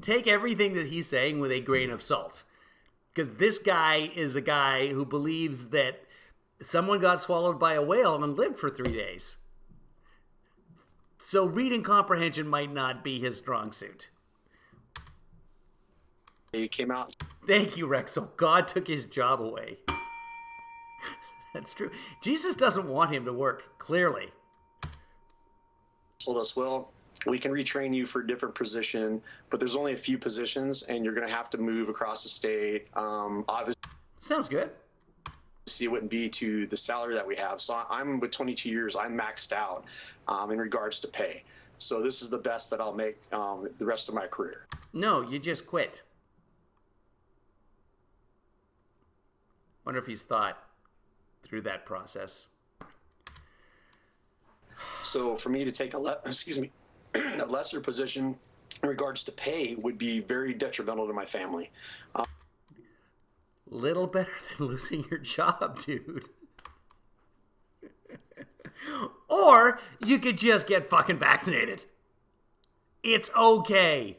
[SPEAKER 1] take everything that he's saying with a grain of salt. Because this guy is a guy who believes that someone got swallowed by a whale and lived for 3 days. So reading comprehension might not be his strong suit.
[SPEAKER 8] He came out.
[SPEAKER 1] Thank you, Rex. So God took his job away. That's true. Jesus doesn't want him to work, clearly.
[SPEAKER 8] Told us, well, we can retrain you for a different position, but there's only a few positions, and you're going to have to move across the state. Obviously,
[SPEAKER 1] sounds good.
[SPEAKER 8] It wouldn't be to the salary that we have. So I'm with 22 years. I'm maxed out in regards to pay. So this is the best that I'll make the rest of my career.
[SPEAKER 1] No, you just quit. Wonder if he's thought through that process.
[SPEAKER 8] So for me to take a lesser position in regards to pay would be very detrimental to my family.
[SPEAKER 1] Little better than losing your job, dude. Or you could just get fucking vaccinated. It's okay.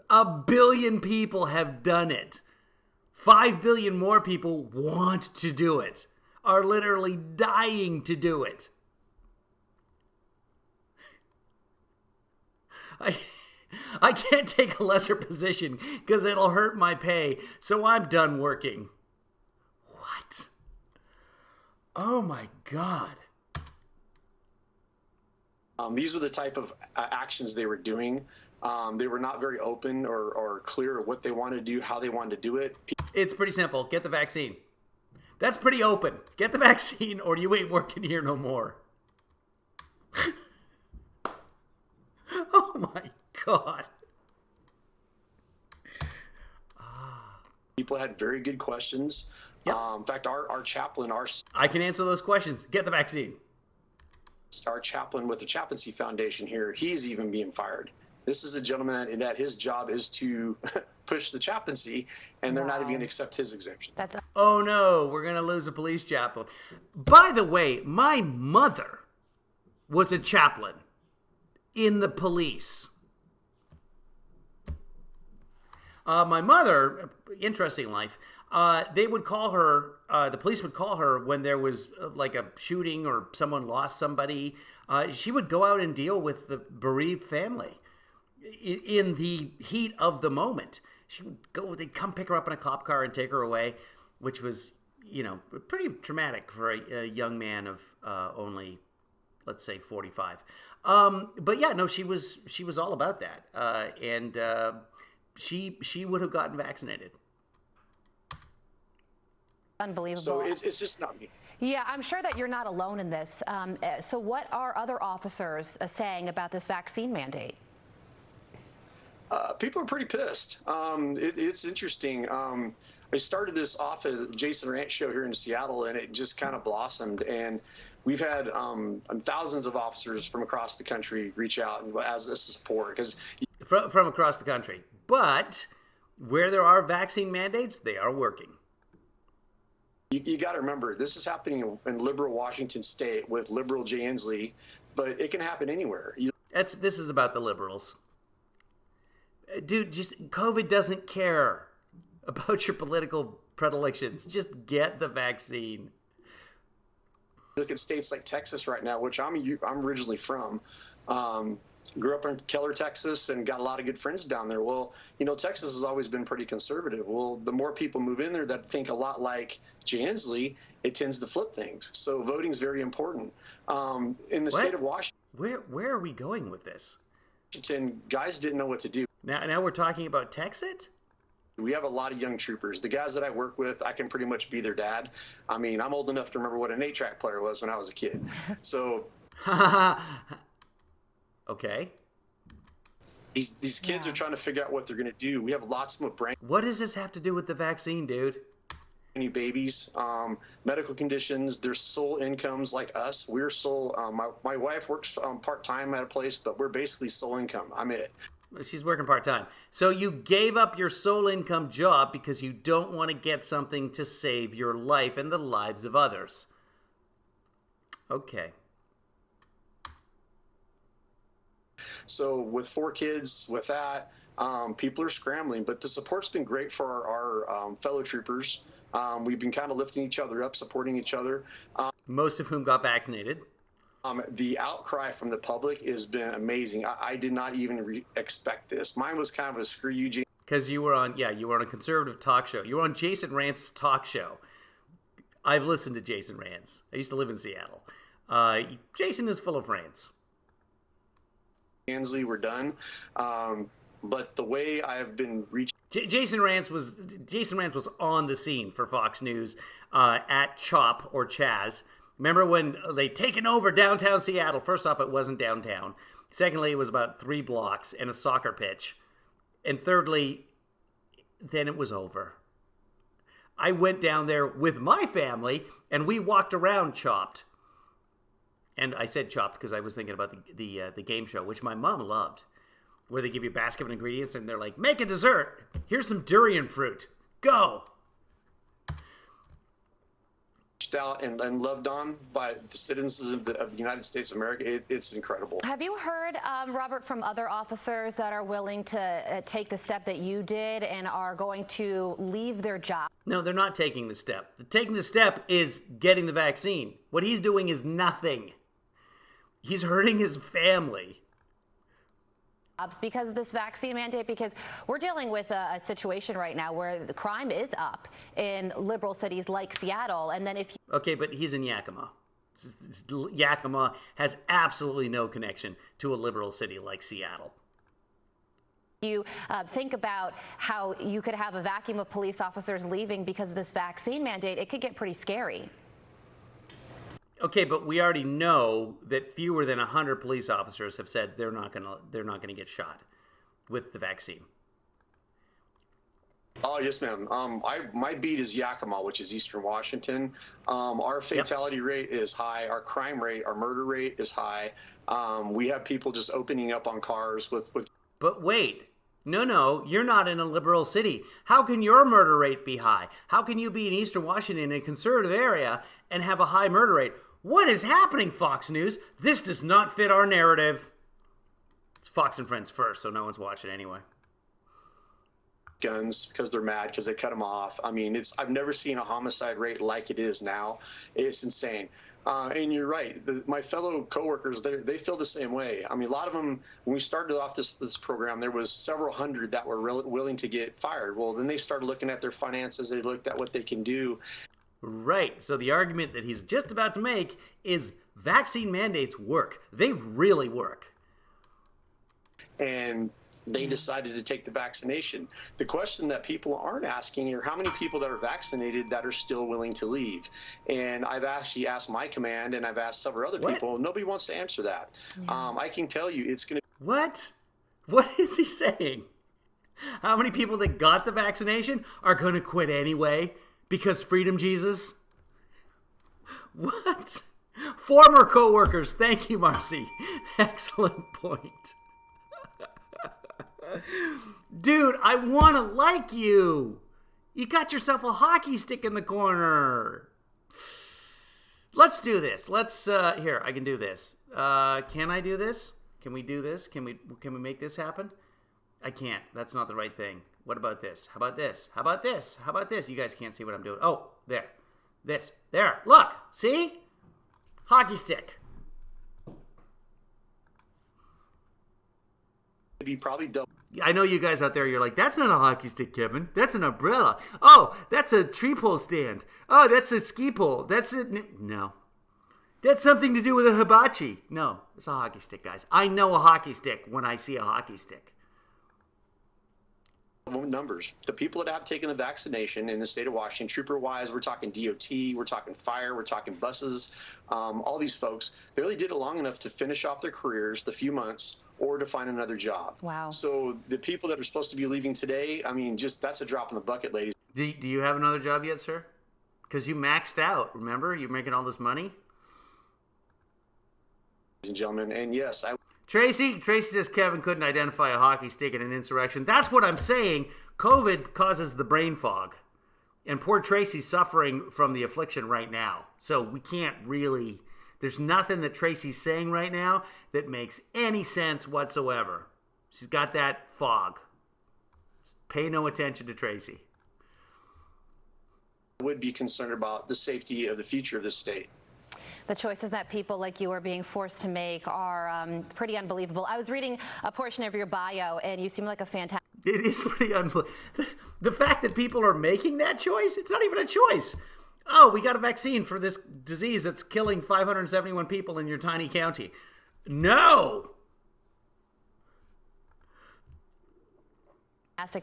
[SPEAKER 1] 1 billion people have done it. 5 billion more people want to do it. Are literally dying to do it. I can't take a lesser position because it'll hurt my pay, so I'm done working. What? Oh my God.
[SPEAKER 8] These were the type of actions they were doing. They were not very open or clear what they wanted to do, how they wanted to do it.
[SPEAKER 1] It's pretty simple. Get the vaccine. That's pretty open. Get the vaccine or you ain't working here no more. Oh my God.
[SPEAKER 8] People had very good questions. Yep. In fact, our chaplain,
[SPEAKER 1] I can answer those questions. Get the vaccine.
[SPEAKER 8] Our chaplain with the Chaplaincy Foundation here, he's even being fired. This is a gentleman that his job is to push the chaplaincy, and they're not even going to accept his exemption.
[SPEAKER 1] Oh no, we're going to lose a police chaplain. By the way, my mother was a chaplain in the police. My mother, interesting life, they would call her, the police would call her when there was like a shooting or someone lost somebody. She would go out and deal with the bereaved family in the heat of the moment. She would go, they'd come pick her up in a cop car and take her away, which was, you know, pretty traumatic for a young man of only, let's say, 45. But yeah, no, she was all about that. And she would have gotten vaccinated.
[SPEAKER 10] Unbelievable.
[SPEAKER 8] So it's just not me.
[SPEAKER 10] Yeah, I'm sure that you're not alone in this. So what are other officers saying about this vaccine mandate?
[SPEAKER 8] People are pretty pissed. It's interesting. I started this off as a Jason Ranch show here in Seattle, and it just kind of blossomed. And we've had thousands of officers from across the country reach out and as a support.
[SPEAKER 1] From across the country. But where there are vaccine mandates, they are working.
[SPEAKER 8] You got to remember, this is happening in liberal Washington State with liberal Jay Inslee, but it can happen anywhere.
[SPEAKER 1] This is about the liberals. Dude, just COVID doesn't care about your political predilections. Just get the vaccine.
[SPEAKER 8] Look at states like Texas right now, which I'm originally from. Grew up in Keller, Texas, and got a lot of good friends down there. Well, you know, Texas has always been pretty conservative. Well, the more people move in there that think a lot like Jay Inslee, it tends to flip things. So voting is very important. In the state of Washington.
[SPEAKER 1] Where are we going with this?
[SPEAKER 8] Guys didn't know what to do.
[SPEAKER 1] Now we're talking about Texit?
[SPEAKER 8] We have a lot of young troopers. The guys that I work with, I can pretty much be their dad. I mean, I'm old enough to remember what an 8-track player was when I was a kid. So,
[SPEAKER 1] okay.
[SPEAKER 8] These kids are trying to figure out what they're going to do. We have lots of them with brain.
[SPEAKER 1] What does this have to do with the vaccine, dude?
[SPEAKER 8] Any babies, medical conditions, their sole incomes like us. We're sole. My wife works part-time at a place, but we're basically sole income. I'm it.
[SPEAKER 1] She's working part-time. So you gave up your sole income job because you don't want to get something to save your life and the lives of others. Okay.
[SPEAKER 8] So with 4 kids, with that, people are scrambling. But the support's been great for our fellow troopers. We've been kind of lifting each other up, supporting each other.
[SPEAKER 1] Most of whom got vaccinated.
[SPEAKER 8] The outcry from the public has been amazing. I did not even expect this. Mine was kind of a screw you, Jason.
[SPEAKER 1] Because you were on a conservative talk show. You were on Jason Rant's talk show. I've listened to Jason Rant's. I used to live in Seattle. Jason is full of rants.
[SPEAKER 8] Ansley, we're done. But the way I have been reaching.
[SPEAKER 1] Jason Rantz was on the scene for Fox News at CHOP or Chaz. Remember when they taken over downtown Seattle? First off, it wasn't downtown. Secondly, it was about 3 blocks and a soccer pitch. And thirdly, then it was over. I went down there with my family, and we walked around Chopped. And I said Chopped because I was thinking about the game show, which my mom loved, where they give you a basket of ingredients, and they're like, make a dessert. Here's some durian fruit. Go.
[SPEAKER 8] Out and loved on by the citizens of the United States of America. It's incredible.
[SPEAKER 10] Have you heard, Robert, from other officers that are willing to take the step that you did and are going to leave their job?
[SPEAKER 1] No, they're not taking the step. Taking the step is getting the vaccine. What he's doing is nothing. He's hurting his family.
[SPEAKER 10] Because of this vaccine mandate, because we're dealing with a situation right now where the crime is up in liberal cities like Seattle. And then if you...
[SPEAKER 1] Okay, but he's in Yakima. Yakima has absolutely no connection to a liberal city like Seattle.
[SPEAKER 10] You think about how you could have a vacuum of police officers leaving because of this vaccine mandate, it could get pretty scary.
[SPEAKER 1] Okay, but we already know that fewer than 100 police officers have said they're not gonna get shot with the vaccine.
[SPEAKER 8] Oh yes, ma'am. My beat is Yakima, which is Eastern Washington. Our fatality rate is high. Our crime rate, our murder rate is high. We have people just opening up on cars with.
[SPEAKER 1] But wait. No, you're not in a liberal city. How can your murder rate be high? How can you be in Eastern Washington, in a conservative area, and have a high murder rate? What is happening, Fox News? This does not fit our narrative. It's Fox and Friends first, so no one's watching anyway.
[SPEAKER 8] Guns because they're mad because they cut them off. I mean, I've never seen a homicide rate like it is now. It's insane. And you're right. My fellow coworkers, they feel the same way. I mean, a lot of them, when we started off this program, there was several hundred that were willing to get fired. Well, then they started looking at their finances. They looked at what they can do.
[SPEAKER 1] Right. So the argument that he's just about to make is vaccine mandates work. They really work.
[SPEAKER 8] And they decided to take the vaccination. The question that people aren't asking are how many people that are vaccinated that are still willing to leave. And I've actually asked my command, and I've asked several other people. Nobody wants to answer that. Yeah. I can tell you it's going to...
[SPEAKER 1] What? What is he saying? How many people that got the vaccination are going to quit anyway? Because freedom, Jesus? What? Former co-workers. Thank you, Marcy. Excellent point. Dude, I want to like you. You got yourself a hockey stick in the corner. Let's do this. Here, I can do this. Can I do this? Can we do this? Can we make this happen? I can't. That's not the right thing. What about this? How about this? How about this? How about this? You guys can't see what I'm doing. Oh, there. This. There. Look. See? Hockey stick.
[SPEAKER 8] Be probably double.
[SPEAKER 1] I know you guys out there, you're like, that's not a hockey stick, Kevin. That's an umbrella. Oh, that's a tree pole stand. Oh, that's a ski pole. That's it. No. That's something to do with a hibachi. No, it's a hockey stick, guys. I know a hockey stick when I see a hockey stick.
[SPEAKER 8] Numbers. The people that have taken the vaccination in the state of Washington, trooper-wise, we're talking DOT, we're talking fire, we're talking buses, all these folks, they really did it long enough to finish off their careers, the few months, or to find another job.
[SPEAKER 10] Wow.
[SPEAKER 8] So the people that are supposed to be leaving today, I mean, just that's a drop in the bucket, ladies.
[SPEAKER 1] Do you have another job yet, sir? Because you maxed out, remember? You're making all this money?
[SPEAKER 8] And gentlemen, and yes,
[SPEAKER 1] Tracy says Kevin couldn't identify a hockey stick in an insurrection. That's what I'm saying. COVID causes the brain fog. And poor Tracy's suffering from the affliction right now. So we can't really... There's nothing that Tracy's saying right now that makes any sense whatsoever. She's got that fog. Pay no attention to Tracy.
[SPEAKER 8] would be concerned about the safety of the future of this state.
[SPEAKER 10] The choices that people like you are being forced to make are pretty unbelievable. I was reading a portion of your bio, and you seem like a fantastic...
[SPEAKER 1] It is pretty unbelievable. The fact that people are making that choice, it's not even a choice. Oh, we got a vaccine for this disease that's killing 571 people in your tiny county. No!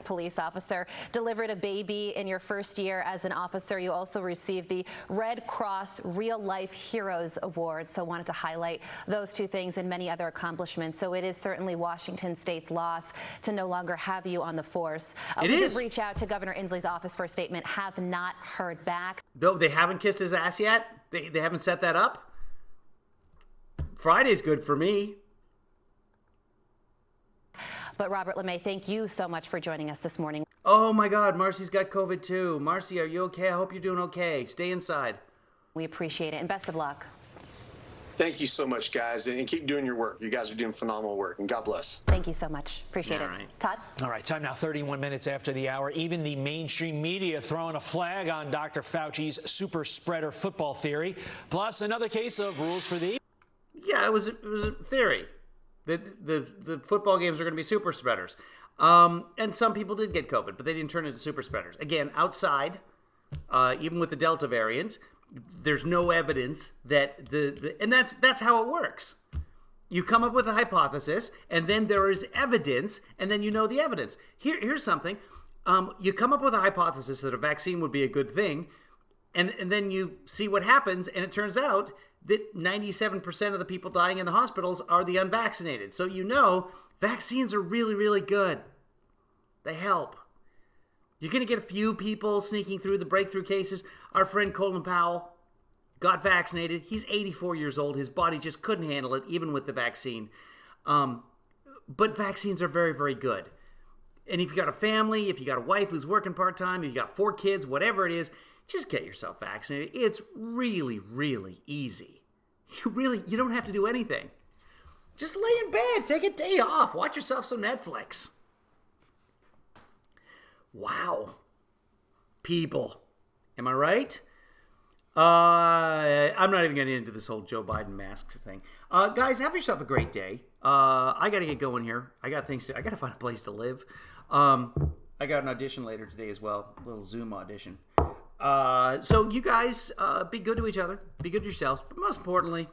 [SPEAKER 10] Police officer, delivered a baby in your first year as an officer. You also received the Red Cross Real Life Heroes Award. So wanted to highlight those two things and many other accomplishments. So it is certainly Washington State's loss to no longer have you on the force. We did reach out to Governor Inslee's office for a statement, have not heard back.
[SPEAKER 1] Though they haven't kissed his ass yet? They haven't set that up? Friday's good for me.
[SPEAKER 10] But Robert LeMay, thank you so much for joining us this morning.
[SPEAKER 1] Oh my God, Marcy's got COVID too. Marcy, are you okay? I hope you're doing okay. Stay inside.
[SPEAKER 10] We appreciate it and best of luck.
[SPEAKER 8] Thank you so much, guys, and keep doing your work. You guys are doing phenomenal work, and God bless.
[SPEAKER 10] Thank you so much. Appreciate it. Todd?
[SPEAKER 9] All right, time now, 31 minutes after the hour. Even the mainstream media throwing a flag on Dr. Fauci's super spreader football theory. Plus, another case of rules for the...
[SPEAKER 1] Yeah, it was a theory. The football games are going to be super spreaders. And some people did get COVID, but they didn't turn into super spreaders. Again, outside, even with the Delta variant, there's no evidence that and that's how it works. You come up with a hypothesis, and then there is evidence, and then you know the evidence. Here's something. You come up with a hypothesis that a vaccine would be a good thing, and then you see what happens, and it turns out that 97% of the people dying in the hospitals are the unvaccinated. So you know vaccines are really, really good. They help. You're going to get a few people sneaking through the breakthrough cases. Our friend Colin Powell got vaccinated. He's 84 years old. His body just couldn't handle it, even with the vaccine. But vaccines are very, very good. And if you got a family, if you got a wife who's working part-time, if you got 4 kids, whatever it is, just get yourself vaccinated. It's really, really easy. You don't have to do anything. Just lay in bed, take a day off, watch yourself some Netflix. Wow. People. Am I right? I'm not even going to get into this whole Joe Biden mask thing. Guys, have yourself a great day. I got to get going here. I got to find a place to live. I got an audition later today as well, a little Zoom audition. So you guys, be good to each other, be good to yourselves, but most importantly,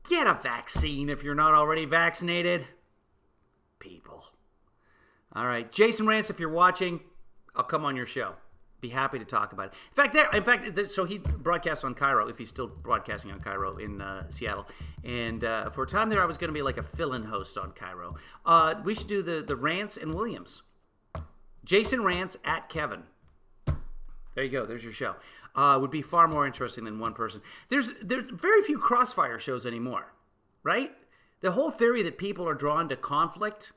[SPEAKER 1] get a vaccine if you're not already vaccinated. People. All right, Jason Rance, if you're watching, I'll come on your show. Be happy to talk about it. In fact, so he broadcasts on Cairo, if he's still broadcasting on Cairo in Seattle. And for a time there, I was going to be like a fill-in host on Cairo. We should do the Rance and Williams. Jason Rance at Kevin. There you go. There's your show. Would be far more interesting than one person. There's very few Crossfire shows anymore, right? The whole theory that people are drawn to conflict,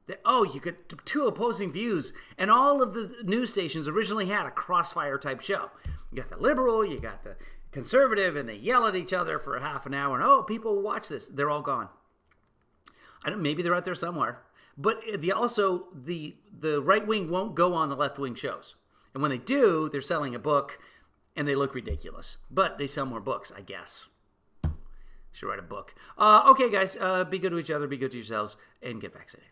[SPEAKER 1] that, you could two opposing views, and all of the news stations originally had a Crossfire type show. You got the liberal, you got the conservative, and they yell at each other for a half an hour, and people will watch this. They're all gone. Maybe they're out there somewhere. But the right wing won't go on the left wing shows. And when they do, they're selling a book, and they look ridiculous. But they sell more books, I guess. Should write a book. Okay, guys, be good to each other, be good to yourselves, and get vaccinated.